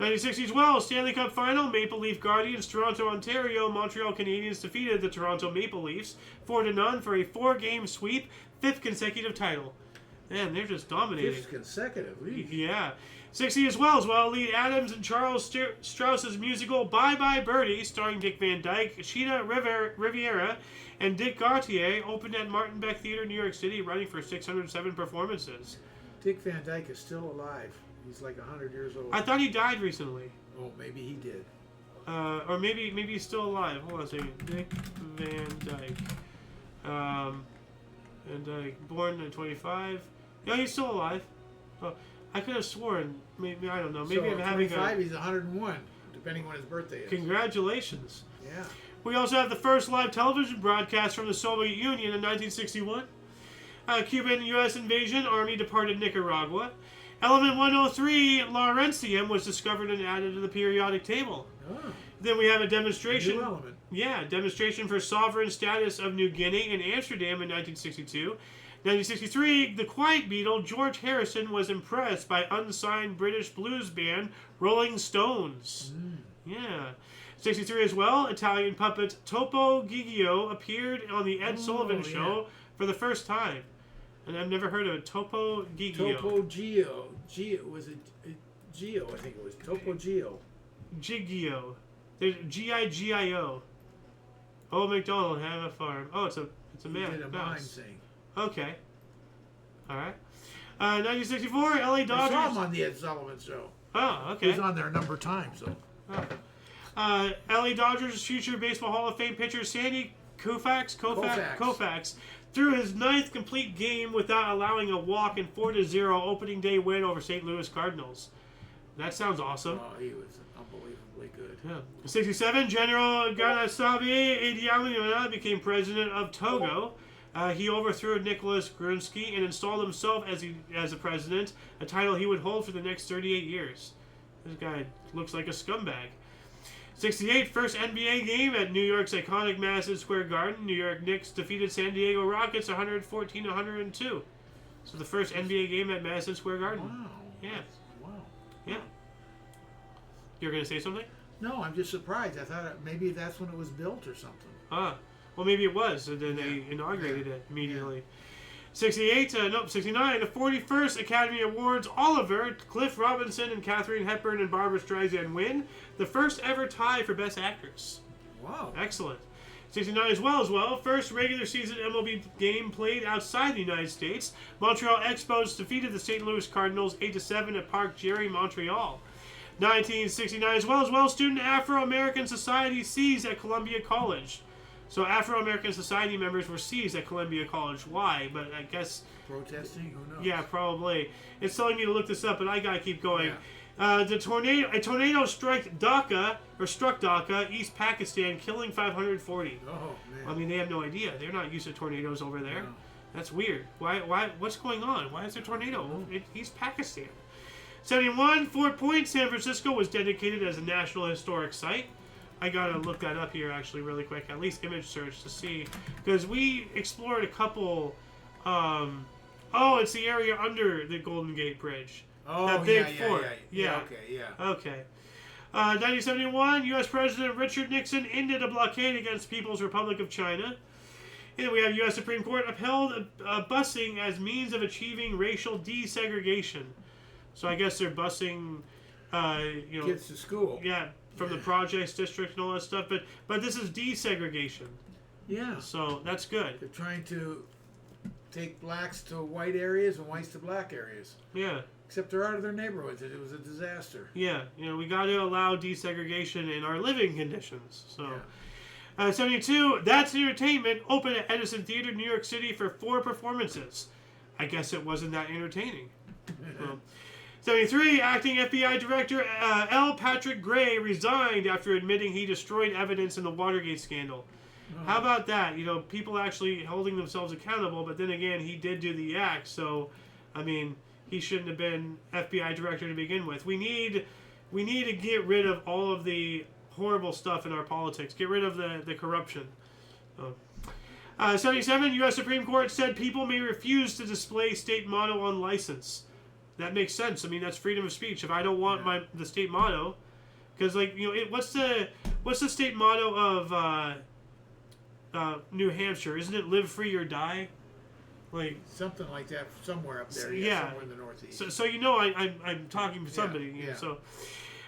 1960s, well, Stanley Cup Final, Maple Leaf Guardians, Toronto, Ontario, Montreal Canadiens defeated the Toronto Maple Leafs 4-0 for a 4-game sweep, 5th consecutive title. Man, they're just dominating. 5th consecutive. Yeah. 60 as well, Lee Adams and Charles Strauss's musical Bye Bye Birdie, starring Dick Van Dyke, Sheena Riviera, and Dick Gautier, opened at Martin Beck Theater, New York City, running for 607 performances. Dick Van Dyke is still alive. He's like 100 years old. I thought he died recently. Oh, maybe he did. Or maybe he's still alive. Hold on a second. Dick Van Dyke. Van Dyke, born in 25. Yeah, he's still alive. Oh, I could have sworn. Maybe I don't know. Maybe I'm having 25, he's 101, depending when his birthday is. Congratulations. Yeah. We also have the first live television broadcast from the Soviet Union in 1961. Cuban-U.S. invasion, Army departed Nicaragua. Element 103, Lawrencium, was discovered and added to the periodic table. Oh. Then we have a demonstration. New element. Yeah, demonstration for sovereign status of New Guinea in Amsterdam in 1962. 1963, the Quiet Beatle, George Harrison, was impressed by unsigned British blues band Rolling Stones. Yeah. 63 as well, Italian puppet Topo Gigio appeared on the Ed Sullivan Show for the first time. And I've never heard of Topo Gigio. Topo Gio. Was it Gio? I think it was Topo Gio. Gigio. There's Gigio. Old MacDonald had a farm. Oh, it's a man. He did a mime thing. Okay. All right. 1964, LA Dodgers. I saw him on the Ed Sullivan Show. Oh, okay. He was on there a number of times, though. Oh. LA Dodgers future Baseball Hall of Fame pitcher Sandy Koufax threw his 9th complete game without allowing a walk in 4-0 opening day win over St. Louis Cardinals. That sounds awesome. Oh, he was unbelievably good. Yeah. 67, General Ganasabi Idi Amin became president of Togo. He overthrew Nicholas Grunsky and installed himself as a president, a title he would hold for the next 38 years. This guy looks like a scumbag. 68, first NBA game at New York's iconic Madison Square Garden. New York Knicks defeated San Diego Rockets 114-102. So the first NBA game at Madison Square Garden. Wow. Yeah. Wow. Yeah. You're going to say something? No, I'm just surprised. I thought maybe that's when it was built or something. Well, maybe it was, and then they inaugurated it immediately. 69, the 41st Academy Awards, Oliver, Cliff Robinson, and Katharine Hepburn and Barbara Streisand win. The first ever tie for Best Actress. Wow. Excellent. 69 as well. First regular season MLB game played outside the United States. Montreal Expos defeated the St. Louis Cardinals 8-7 at Parc Jerry, Montreal. 1969 as well, Student Afro-American Society seized at Columbia College. So Afro-American Society members were seized at Columbia College. Why? But I guess... Protesting? Who knows? Yeah, probably. It's telling me to look this up, but I gotta keep going. Yeah. A tornado struck Dhaka, East Pakistan, killing 540. Oh, man. I mean, they have no idea. They're not used to tornadoes over there. No. That's weird. Why? What's going on? Why is there a tornado in East Pakistan? 71, Fort Point, San Francisco was dedicated as a National Historic Site. I gotta look that up here actually really quick, at least image search to see, because we explored a couple. It's the area under the Golden Gate Bridge. Oh, that big fort. Yeah. Okay. 1971, U.S. President Richard Nixon ended a blockade against People's Republic of China. And we have U.S. Supreme Court upheld busing as means of achieving racial desegregation. So I guess they're busing, kids to school. Yeah. From the projects district and all that stuff, but this is desegregation. Yeah. So that's good. They're trying to take blacks to white areas and whites to black areas. Yeah. Except they're out of their neighborhoods. It was a disaster. Yeah. We got to allow desegregation in our living conditions. So. Yeah. 72, That's Entertainment opened at Edison Theater, New York City for 4 performances. I guess it wasn't that entertaining. Well, 73, acting FBI Director L. Patrick Gray resigned after admitting he destroyed evidence in the Watergate scandal. Oh. How about that? People actually holding themselves accountable, but then again, he did do the act, so, I mean, he shouldn't have been FBI Director to begin with. We need to get rid of all of the horrible stuff in our politics. Get rid of the corruption. 77, U.S. Supreme Court said people may refuse to display state motto on license. That makes sense. I mean, that's freedom of speech. If I don't want the state motto, because what's the state motto of New Hampshire? Isn't it "Live Free or Die"? Like something like that, somewhere up there. Yeah, somewhere in the Northeast. So I'm talking to somebody. Yeah. So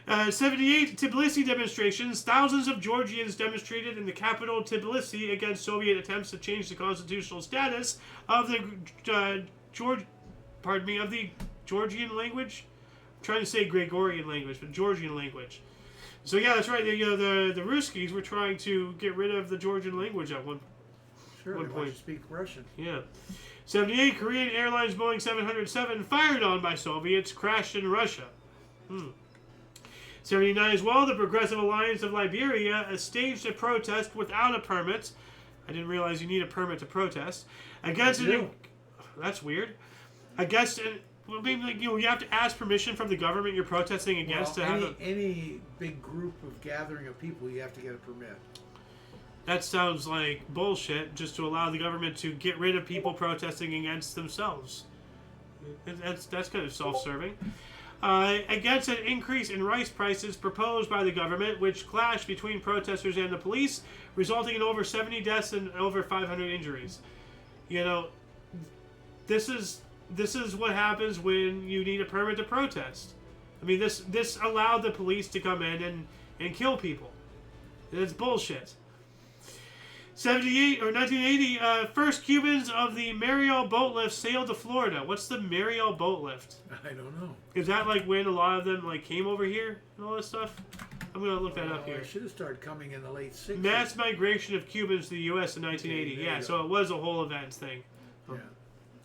78 Tbilisi demonstrations. Thousands of Georgians demonstrated in the capital Tbilisi against Soviet attempts to change the constitutional status of the pardon me, of the Georgian language. I'm trying to say Gregorian language, but Georgian language. So yeah, that's right. The Ruskies were trying to get rid of the Georgian language at one point. To speak Russian. Yeah. 78, Korean Airlines Boeing 707 fired on by Soviets crashed in Russia. 79 as well, the Progressive Alliance of Liberia staged a protest without a permit. I didn't realize you need a permit to protest. Against it. That's weird. You have to ask permission from the government you're protesting against any big group of gathering of people, you have to get a permit. That sounds like bullshit, just to allow the government to get rid of people protesting against themselves. That's kind of self-serving. Against an increase in rice prices proposed by the government, which clashed between protesters and the police, resulting in over 70 deaths and over 500 injuries. You know, this is what happens when you need a permit to protest. I mean, this allowed the police to come in and kill people. It's bullshit. 1980, first Cubans of the Mariel boat lift sailed to Florida. What's the Mariel boat lift? I don't know. Is that like when a lot of them like came over here and all this stuff? I'm gonna look that up here. It should have started coming in the late 60s. Mass migration of Cubans to the U.S. in 1980. Yeah, so it was a whole event thing. Yeah.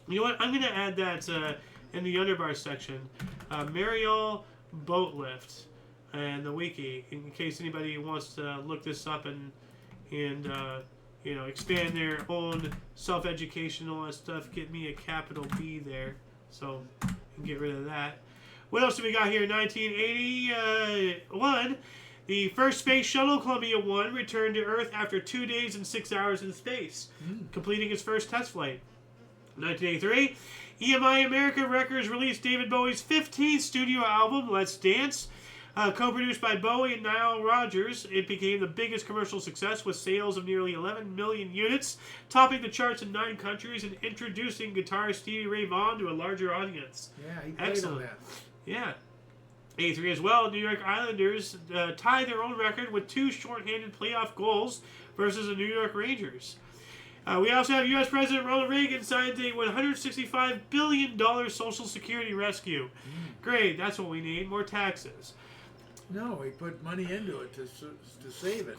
You know what? I'm gonna add that in the underbar section. Mariel boat lift and the wiki, in case anybody wants to look this up and expand their own self-education, all that stuff. Get me a capital B there, so I can get rid of that. What else do we got here? 1981, the first space shuttle, Columbia 1, returned to Earth after 2 days and 6 hours in space, completing its first test flight. 1983, EMI America Records released David Bowie's 15th studio album, Let's Dance. Co-produced by Bowie and Nile Rodgers, it became the biggest commercial success with sales of nearly 11 million units, topping the charts in 9 countries and introducing guitarist Stevie Ray Vaughan to a larger audience. Yeah, he played on that. Yeah. 83 as well, New York Islanders tied their own record with 2 shorthanded playoff goals versus the New York Rangers. We also have U.S. President Ronald Reagan signed a $165 billion Social Security rescue. Great, that's what we need, more taxes. No, he put money into it to save it.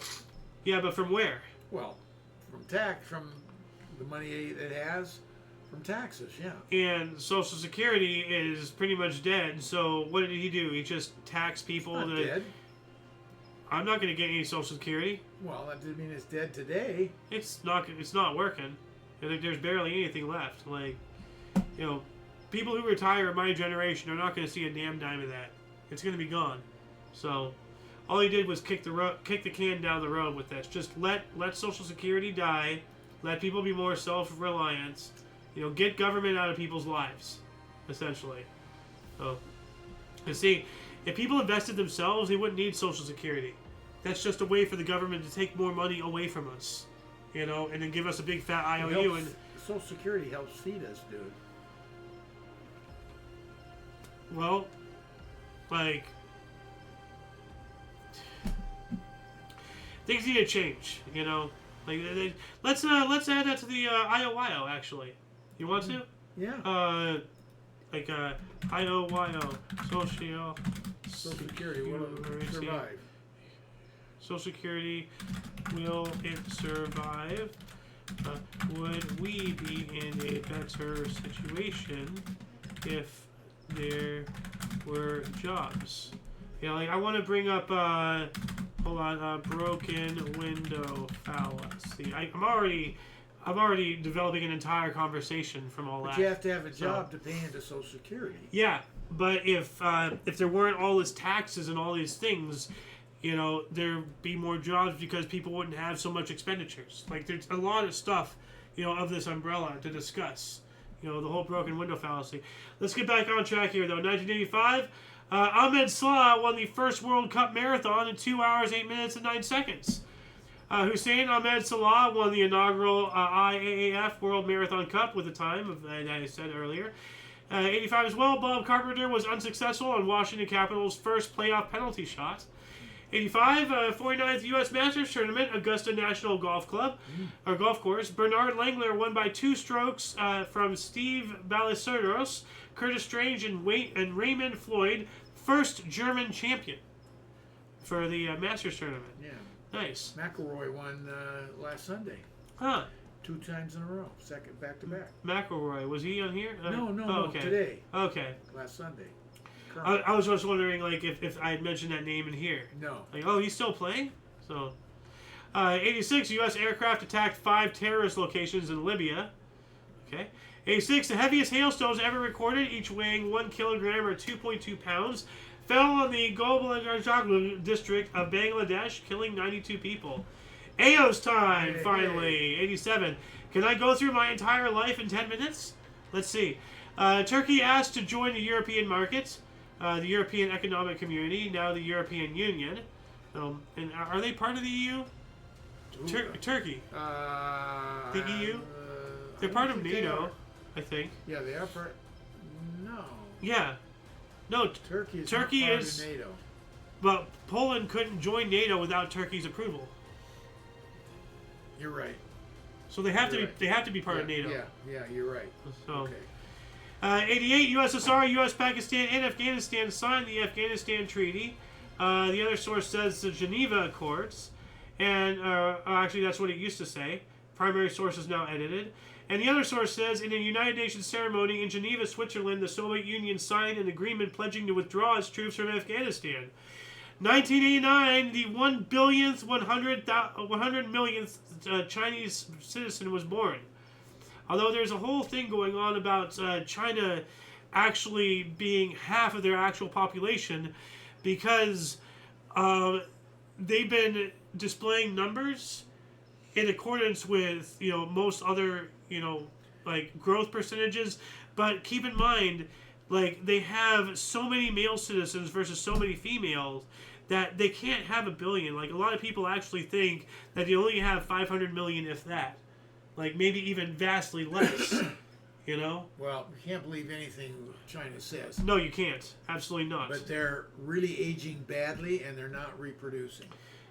Yeah, but from where? Well, from the money it has from taxes, yeah. And Social Security is pretty much dead, so what did he do? He just taxed people. It's not dead. I'm not going to get any Social Security. Well, that doesn't mean it's dead today. It's not working. There's barely anything left. People who retire in my generation are not going to see a damn dime of that. It's going to be gone. So, all he did was kick the can down the road with this. Just let Social Security die. Let people be more self-reliant. Get government out of people's lives, essentially. So, you see, if people invested themselves, they wouldn't need Social Security. That's just a way for the government to take more money away from us, and then give us a big fat IOU. And Social Security helps feed us, dude. Well, things need to change, let's add that to the IOYO, actually. You want to? Yeah. IOYO, Social Security, will it survive? Social Security, will it survive? Would we be in a better situation if there were jobs? I want to bring up, broken window fallacy. I'm already developing an entire conversation from all that. But you have to have a job to pay into Social Security. Yeah, but if there weren't all these taxes and all these things, there'd be more jobs because people wouldn't have so much expenditures. There's a lot of stuff, of this umbrella to discuss. The whole broken window fallacy. Let's get back on track here, though. 1985. Ahmed Salah won the first World Cup marathon in 2 hours, 8 minutes, and 9 seconds. Hussein Ahmed Salah won the inaugural IAAF World Marathon Cup with the time of, I said earlier. 85 as well, Bob Carpenter was unsuccessful on Washington Capitals' first playoff penalty shot. 85, 49th U.S. Masters Tournament, Augusta National Golf Club, or Golf Course. Bernard Langler won by 2 strokes from Steve Ballesteros, Curtis Strange, and Raymond Floyd, first German champion for the Masters Tournament. Yeah. Nice. McIlroy won last Sunday. Huh. 2 times in a row, second back-to-back. McIlroy, was he on here? No, okay. Today. Okay. Last Sunday. I was just wondering, like, if I had mentioned that name in here. No. Like, oh, he's still playing? So, 86, U.S. aircraft attacked 5 terrorist locations in Libya. Okay. 86, the heaviest hailstones ever recorded, each weighing 1 kilogram or 2.2 pounds, fell on the Gobalgajaglu district of Bangladesh, killing 92 people. Ayo's time, finally. 87. Can I go through my entire life in 10 minutes? Let's see. Turkey asked to join the European market, the European Economic Community, now the European Union. And are they part of the EU? Turkey. The EU? They're part of NATO, I think. Yeah, they are part. No. Yeah. No, Turkey is Turkey not part is of NATO. But Poland couldn't join NATO without Turkey's approval. You're right. So they have to be. They have to be part of NATO. Yeah, you're right. So, okay. 88, USSR, US, Pakistan, and Afghanistan signed the Afghanistan Treaty. The other source says the Geneva Accords. And actually, that's what it used to say. Primary source is now edited. And the other source says, in a United Nations ceremony in Geneva, Switzerland, the Soviet Union signed an agreement pledging to withdraw its troops from Afghanistan. 1989, the 1 billionth, 100 millionth Chinese citizen was born. Although there's a whole thing going on about China actually being half of their actual population, because they've been displaying numbers in accordance with most other like growth percentages. But keep in mind, like, they have so many male citizens versus so many females that they can't have 1 billion. Like, a lot of people actually think that they only have 500 million, if that. Like, maybe even vastly less, Well, you can't believe anything China says. No, you can't. Absolutely not. But they're really aging badly, and they're not reproducing.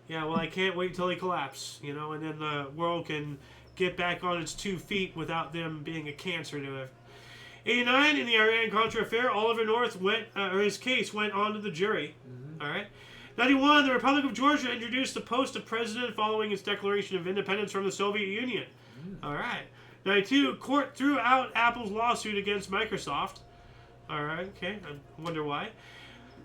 Yeah, well, I can't wait until they collapse, and then the world can get back on its 2 feet without them being a cancer to it. 89, in the Iran-Contra affair, Oliver North his case went on to the jury. All right. 91, the Republic of Georgia introduced the post of president following its declaration of independence from the Soviet Union. All right. 92, court threw out Apple's lawsuit against Microsoft. All right, okay. I wonder why.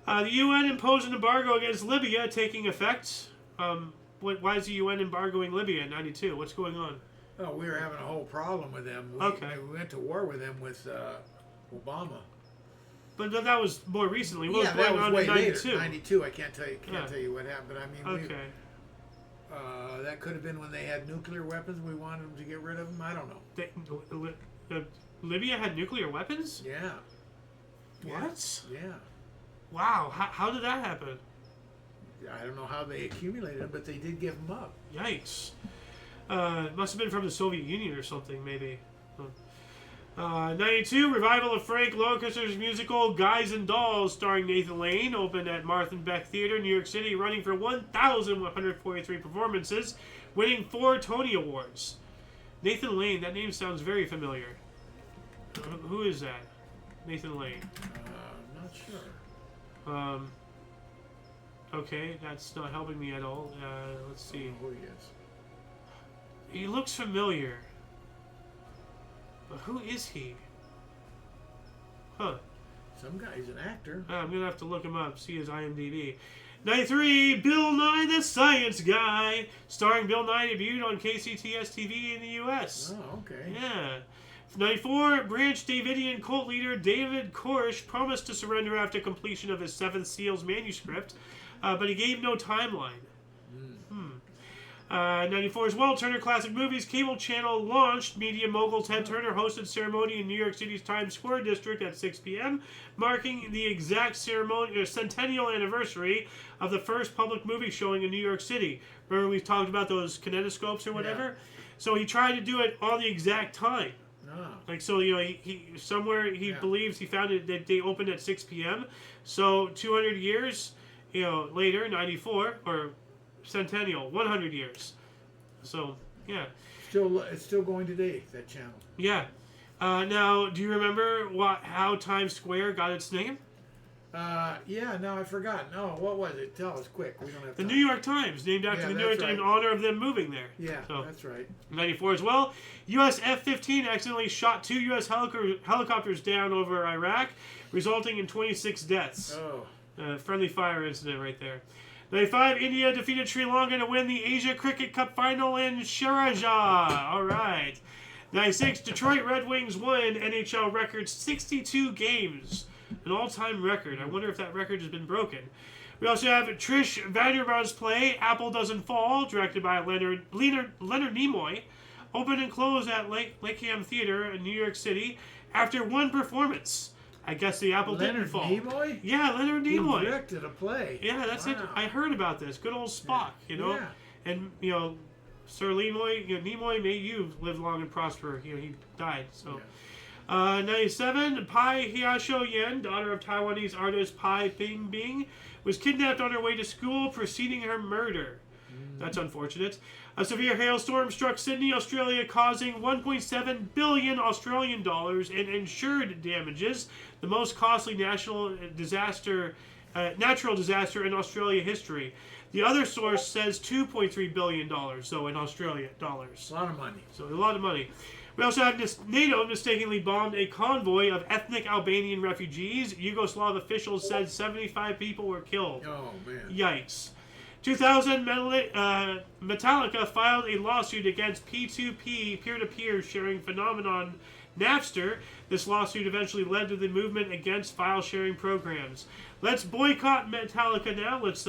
The UN imposed an embargo against Libya, taking effect. Why is the UN embargoing Libya in 92? What's going on? Oh, we were having a whole problem with them. We went to war with them with Obama. But that was more recently. What was that going was on way in 92? Later. 92. I can't tell you what happened. But I mean, okay. That could have been when they had nuclear weapons. We wanted them to get rid of them. I don't know. Libya had nuclear weapons? Yeah. What? Yeah. Wow. How did that happen? I don't know how they accumulated them, but they did give them up. Yikes. It must have been from the Soviet Union or something, maybe. 92, revival of Frank Locuster's musical Guys and Dolls, starring Nathan Lane, opened at Martha Beck Theater, New York City, running for 1,143 performances, winning 4 Tony Awards. Nathan Lane, that name sounds very familiar. Who is that? Nathan Lane. I'm not sure. Okay, that's not helping me at all. Let's see. Who he is. He looks familiar. But who is he? Huh. Some guy's an actor. I'm going to have to look him up, see his IMDb. 93, Bill Nye the Science Guy. Starring Bill Nye, debuted on KCTS TV in the U.S. Oh, okay. Yeah. 94, Branch Davidian cult leader David Koresh promised to surrender after completion of his Seventh Seals manuscript, but he gave no timeline. 94 as well, Turner Classic Movies cable channel launched. Media mogul Ted Turner hosted ceremony in New York City's Times Square district at 6 p.m., marking the exact centennial anniversary of the first public movie showing in New York City. Remember we talked about those kinetoscopes or whatever? Yeah. So he tried to do it on the exact time. Oh. Like, so, he somewhere he believes he found it that they opened at 6 p.m. So 200 years, later, 94, or centennial, 100 years. So, yeah. It's still going today, that channel. Yeah. Now, do you remember how Times Square got its name? Yeah, no, I forgot. No, what was it? Tell us quick. We don't have time. The New York Times, named after the New York Times in honor of them moving there. Yeah, so, that's right. 94 as well. U.S. F-15 accidentally shot 2 U.S. helicopters down over Iraq, resulting in 26 deaths. Oh. Friendly fire incident right there. 95, India defeated Sri Lanka to win the Asia Cricket Cup final in Sharjah. All right. 96, Detroit Red Wings won NHL record 62 games. An all-time record. I wonder if that record has been broken. We also have Trish Vanderbilj's play, Apple Doesn't Fall, directed by Leonard Nimoy, opened and closed at Lakeham Theater in New York City after one performance. I guess the apple didn't fall. Leonard Nimoy? Yeah, Leonard Nimoy. He directed a play. Yeah, that's it. I heard about this. Good old Spock, Yeah. And, Sir Nimoy, Nimoy, may you live long and prosper. He died, so... Yeah. 97, Pai Hiasho-yen, daughter of Taiwanese artist Pai Bingbing, was kidnapped on her way to school, preceding her murder. That's unfortunate. A severe hailstorm struck Sydney, Australia, causing 1.7 billion Australian dollars in insured damages, the most costly natural disaster in Australia history. The other source says $2.3 billion, so in Australia dollars. A lot of money. So a lot of money. We also have NATO mistakenly bombed a convoy of ethnic Albanian refugees. Yugoslav officials said 75 people were killed. Oh, man. Yikes. 2000, Metallica filed a lawsuit against P2P, peer-to-peer sharing phenomenon Napster. This lawsuit eventually led to the movement against file-sharing programs. Let's boycott Metallica now. Let's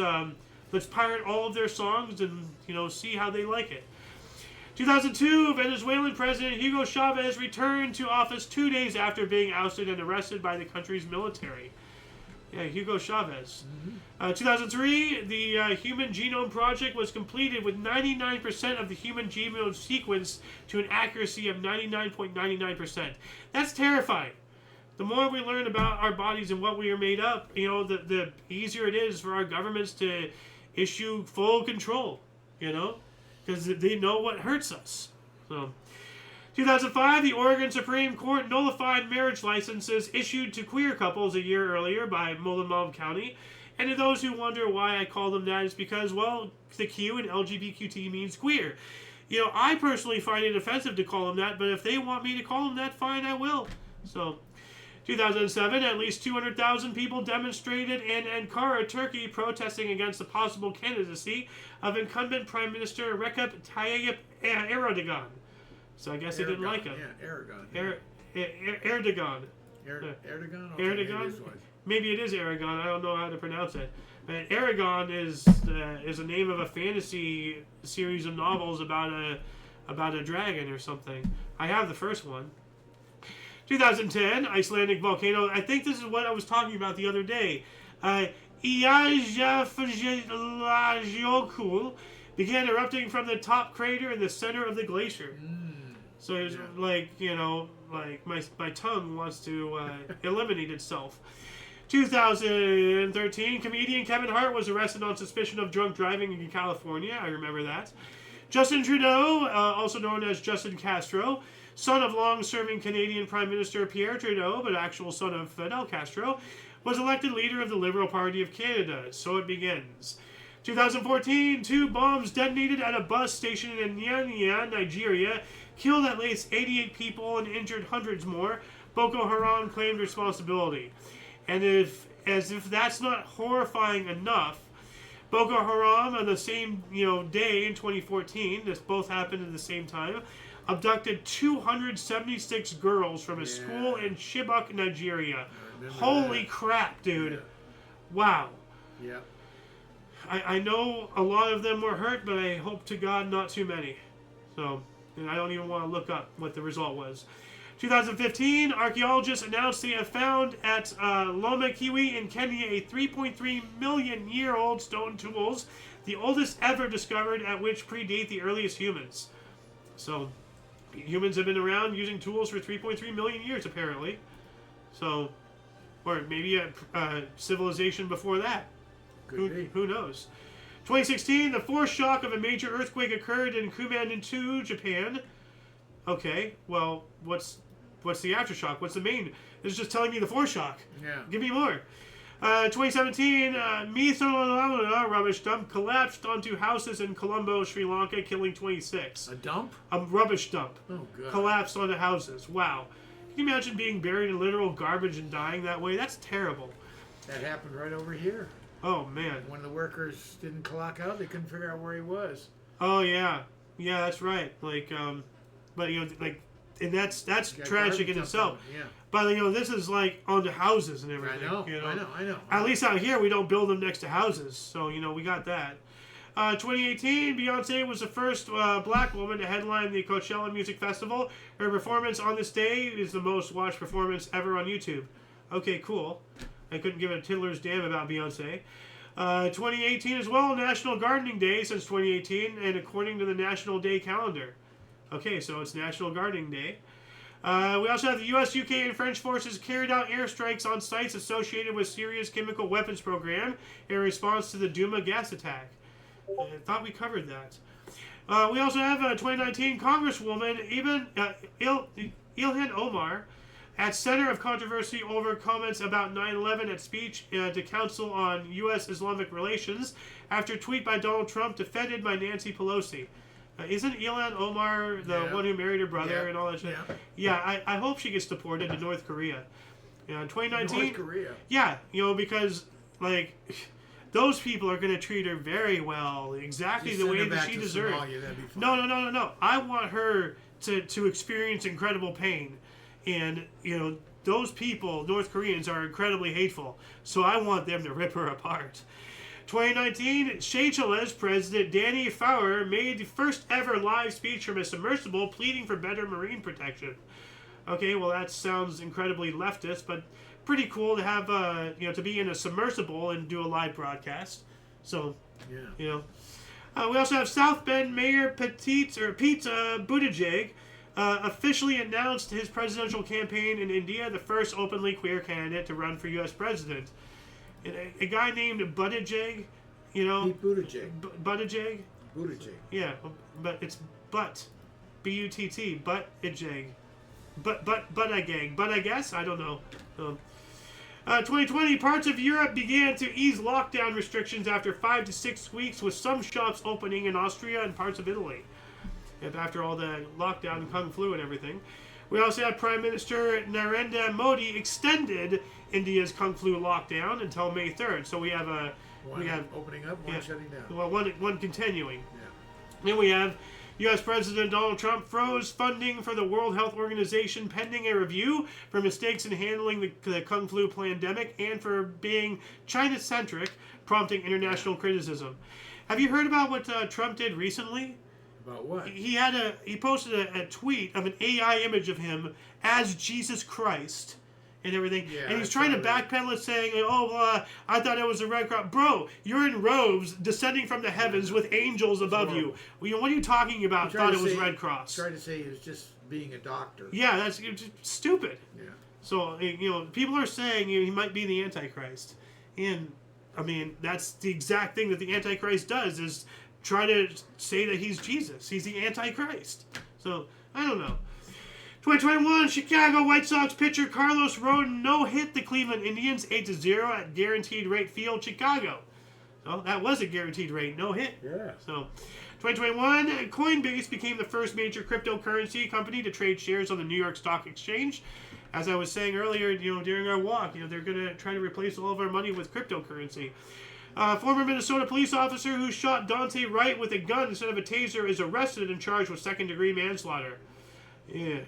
pirate all of their songs and, see how they like it. 2002, Venezuelan President Hugo Chavez returned to office 2 days after being ousted and arrested by the country's military. Yeah, Hugo Chavez. 2003, the Human Genome Project was completed with 99% of the human genome sequenced to an accuracy of 99.99%. That's terrifying. The more we learn about our bodies and what we are made up, the easier it is for our governments to issue full control, because they know what hurts us. So, 2005, the Oregon Supreme Court nullified marriage licenses issued to queer couples a year earlier by Multnomah County. And to those who wonder why I call them that, it's because, the Q in LGBTQ means queer. I personally find it offensive to call them that, but if they want me to call them that, fine, I will. So, 2007, at least 200,000 people demonstrated in Ankara, Turkey, protesting against the possible candidacy of incumbent Prime Minister Recep Tayyip Erdogan. So I guess they didn't like him. Yeah, Erdogan. Erdogan? Okay, Erdogan? Maybe it is Aragon. I don't know how to pronounce it. But Aragon is a name of a fantasy series of novels about a dragon or something. I have the first one. 2010, Icelandic volcano. I think this is what I was talking about the other day. Eyjafjallajökull began erupting from the top crater in the center of the glacier. So it was like my tongue wants to eliminate itself. 2013, comedian Kevin Hart was arrested on suspicion of drunk driving in California. I remember that. Justin Trudeau, also known as Justin Castro, son of long-serving Canadian Prime Minister Pierre Trudeau, but actual son of Fidel Castro, was elected leader of the Liberal Party of Canada. So it begins. 2014, 2 bombs detonated at a bus station in Nyanya, Nigeria, killed at least 88 people and injured hundreds more. Boko Haram claimed responsibility. And as if that's not horrifying enough, Boko Haram on the same day in 2014, this both happened at the same time, abducted 276 girls from a school in Chibok, Nigeria. Holy crap, dude. Yeah. Wow. Yeah. I know a lot of them were hurt, but I hope to God not too many. So, and I don't even want to look up what the result was. 2015, archaeologists announced they have found at Loma Kiwi in Kenya a 3.3 million year old stone tools, the oldest ever discovered, at which predate the earliest humans. So, humans have been around using tools for 3.3 million years, apparently. So, or maybe a civilization before that. Who knows? 2016, the foreshock of a major earthquake occurred in Kumamoto, Japan. Okay, well, what's the aftershock? What's the main? It's just telling me the foreshock. Yeah. Give me more. 2017, Mithola rubbish dump collapsed onto houses in Colombo, Sri Lanka, killing 26. A dump? A rubbish dump. Oh, God. Collapsed onto houses. Wow. Can you imagine being buried in literal garbage and dying that way? That's terrible. That happened right over here. Oh, man. When the workers didn't clock out, they couldn't figure out where he was. Oh, yeah. Yeah, that's right. Like, but, you know, like, and that's tragic in itself. Yeah. But, you know, this is, like, onto houses and everything. I know, you know? I know. At least out here, we don't build them next to houses. So, you know, we got that. 2018, Beyonce was the first black woman to headline the Coachella Music Festival. Her performance on this day is the most watched performance ever on YouTube. Okay, cool. I couldn't give a tiddler's damn about Beyonce. 2018 as well, National Gardening Day since 2018, and according to the National Day calendar. Okay, so it's National Gardening Day. We also have the U.S., UK, and French forces carried out airstrikes on sites associated with Syria's chemical weapons program in response to the Douma gas attack. I thought we covered that. We also have 2019 Congresswoman Ilhan Omar at center of controversy over comments about 9/11 at speech to Council on U.S. Islamic Relations after a tweet by Donald Trump defended by Nancy Pelosi. Isn't Ilhan Omar the one who married her brother and all that shit? Yeah, I hope she gets deported to North Korea. 2019. North Korea? Yeah, you know, because, like, those people are going to treat her very well, exactly the way that she deserves. No. I want her to experience incredible pain. And, you know, those people, North Koreans, are incredibly hateful. So I want them to rip her apart. 2019, Seychelles President Danny Fowler made the first ever live speech from a submersible pleading for better marine protection. Okay, well, that sounds incredibly leftist, but pretty cool to have, you know, to be in a submersible and do a live broadcast. So, you know. We also have South Bend Mayor Pete Buttigieg officially announced his presidential campaign in India, the first openly queer candidate to run for U.S. president. And a guy named Buttigieg, you know. Pete Buttigieg. Buttigieg? Buttigieg. Yeah, but it's butt. B-U-T-T. Buttigieg. But I guess? I don't know. 2020, parts of Europe began to ease lockdown restrictions after 5 to 6 weeks, with some shops opening in Austria and parts of Italy. After all the lockdown and Kung Flu and everything. We also have Prime Minister Narendra Modi extended India's Kung Flu lockdown until May 3rd. So we have opening up, one shutting down. Well, one continuing. Yeah. Then we have U.S. President Donald Trump froze funding for the World Health Organization pending a review for mistakes in handling the Kung Flu pandemic and for being China-centric, prompting international criticism. Have you heard about what Trump did recently? About what? He posted a tweet of an AI image of him as Jesus Christ and everything, and he's trying to backpedal it, saying, I thought it was a red cross. Bro, you're in robes descending from the heavens with angels above you. Well, what are you talking about? Thought it was Red Cross. Tried to say he was just being a doctor. Yeah, that's just stupid. Yeah. So, you know, people are saying he might be the Antichrist, and I mean that's the exact thing that the Antichrist does is try to say that he's Jesus. He's the Antichrist. So, I don't know. 2021, Chicago White Sox pitcher Carlos Rodon no-hit the Cleveland Indians 8-0 at Guaranteed Rate Field, Chicago. So, that was a guaranteed rate, no-hit. Yeah. So, 2021, Coinbase became the first major cryptocurrency company to trade shares on the New York Stock Exchange. As I was saying earlier, you know, during our walk, you know, they're going to try to replace all of our money with cryptocurrency. Former Minnesota police officer who shot Dante Wright with a gun instead of a taser is arrested and charged with second-degree manslaughter. Yeah.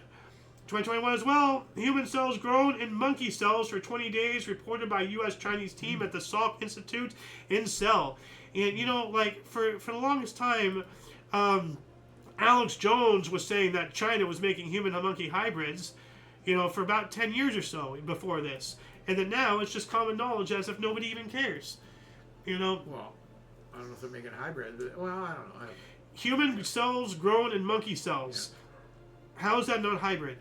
2021 as well, human cells grown in monkey cells for 20 days, reported by U.S.-Chinese team at the Salk Institute in Cell. And, you know, like, for the longest time, Alex Jones was saying that China was making human-monkey hybrids, you know, for about 10 years or so before this. And then now it's just common knowledge as if nobody even cares. You know? Well, I don't know if they're making hybrid, but, well, I don't know. Human cells grown in monkey cells. Yeah. How is that not hybrid?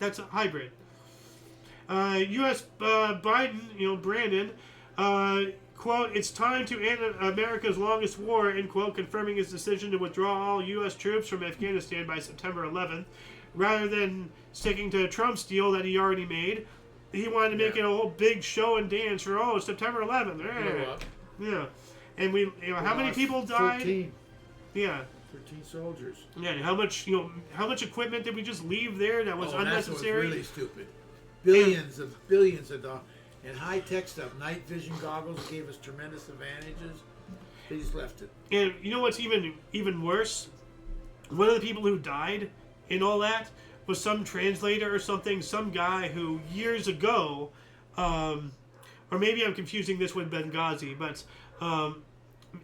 That's a hybrid. U.S. Biden, you know, Brandon, quote, "It's time to end America's longest war," end quote, confirming his decision to withdraw all U.S. troops from Afghanistan by September 11th, rather than sticking to Trump's deal that he already made. He wanted to make it a whole big show and dance for, September 11th. Yeah. And how many people died? 13. Yeah. 13 soldiers. Yeah, and how much equipment did we just leave there that was unnecessary? That's really stupid. Billions of dollars. And high-tech stuff. Night vision goggles gave us tremendous advantages. They just left it. And you know what's even worse? One of the people who died in all that was some translator or something, some guy who years ago, or maybe I'm confusing this with Benghazi, but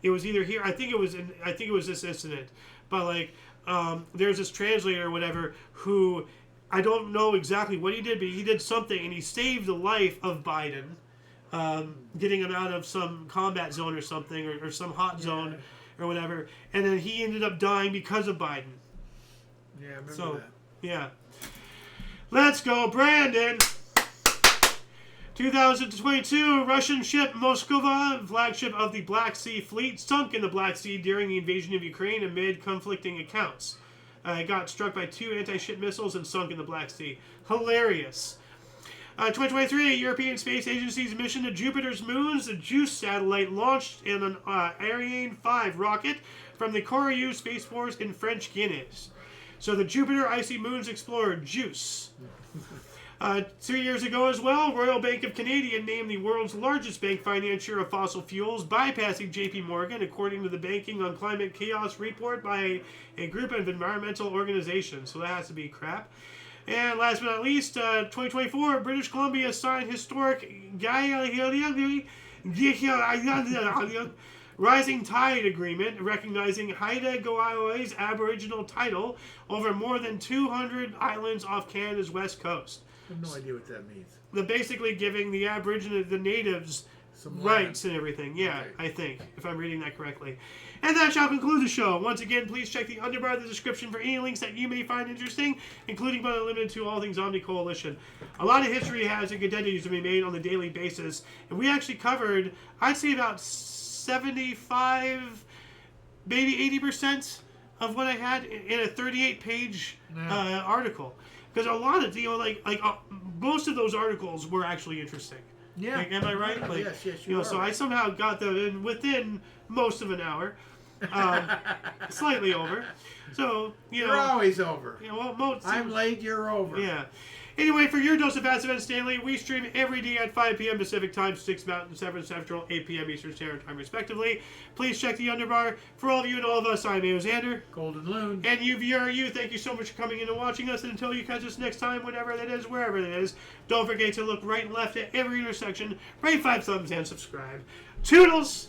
it was either here. I think it was this incident. But there's this translator or whatever who, I don't know exactly what he did, but he did something and he saved the life of Biden, getting him out of some combat zone or something, or some hot zone or whatever. And then he ended up dying because of Biden. Yeah, I remember that. Yeah. Let's go, Brandon. 2022, Russian ship Moskva, flagship of the Black Sea Fleet, sunk in the Black Sea during the invasion of Ukraine amid conflicting accounts. It got struck by 2 anti-ship missiles and sunk in the Black Sea. Hilarious. 2023, European Space Agency's mission to Jupiter's moons, the JUICE satellite launched in an Ariane 5 rocket from the Kourou Space Force in French Guiana. So the Jupiter Icy Moons Explorer, JUICE. 2 years ago as well, Royal Bank of Canada named the world's largest bank financier of fossil fuels, bypassing JP Morgan, according to the Banking on Climate Chaos report by a group of environmental organizations. So that has to be crap. And last but not least, 2024, British Columbia signed historic Rising Tide Agreement, recognizing Haida Gwaio's Aboriginal title over more than 200 islands off Canada's west coast. I have no idea what that means. They're basically giving the Aboriginal, the natives, some rights and everything. Yeah, okay. I think, if I'm reading that correctly. And that shall conclude the show. Once again, please check the underbar of the description for any links that you may find interesting, including but not limited to all things Omni Coalition. A lot of history has and continues to be made on a daily basis, and we actually covered, I'd say, about 75, maybe 80% of what I had in a 38-page article. Because a lot of, most of those articles were actually interesting. Yeah. Am I right? Yes, you are. So right. I somehow got them in within most of an hour. Slightly over. So, You're always over. I'm late, you're over. Yeah. Anyway, for your dose of Passive and Stanley, we stream every day at 5 p.m. Pacific Time, 6 Mountain, 7 Central, 8 p.m. Eastern Standard Time, respectively. Please check the underbar. For all of you and all of us, I'm Xander. Golden Loon. And you, thank you so much for coming in and watching us. And until you catch us next time, whenever that is, wherever it is, don't forget to look right and left at every intersection, rate 5 thumbs, and subscribe. Toodles!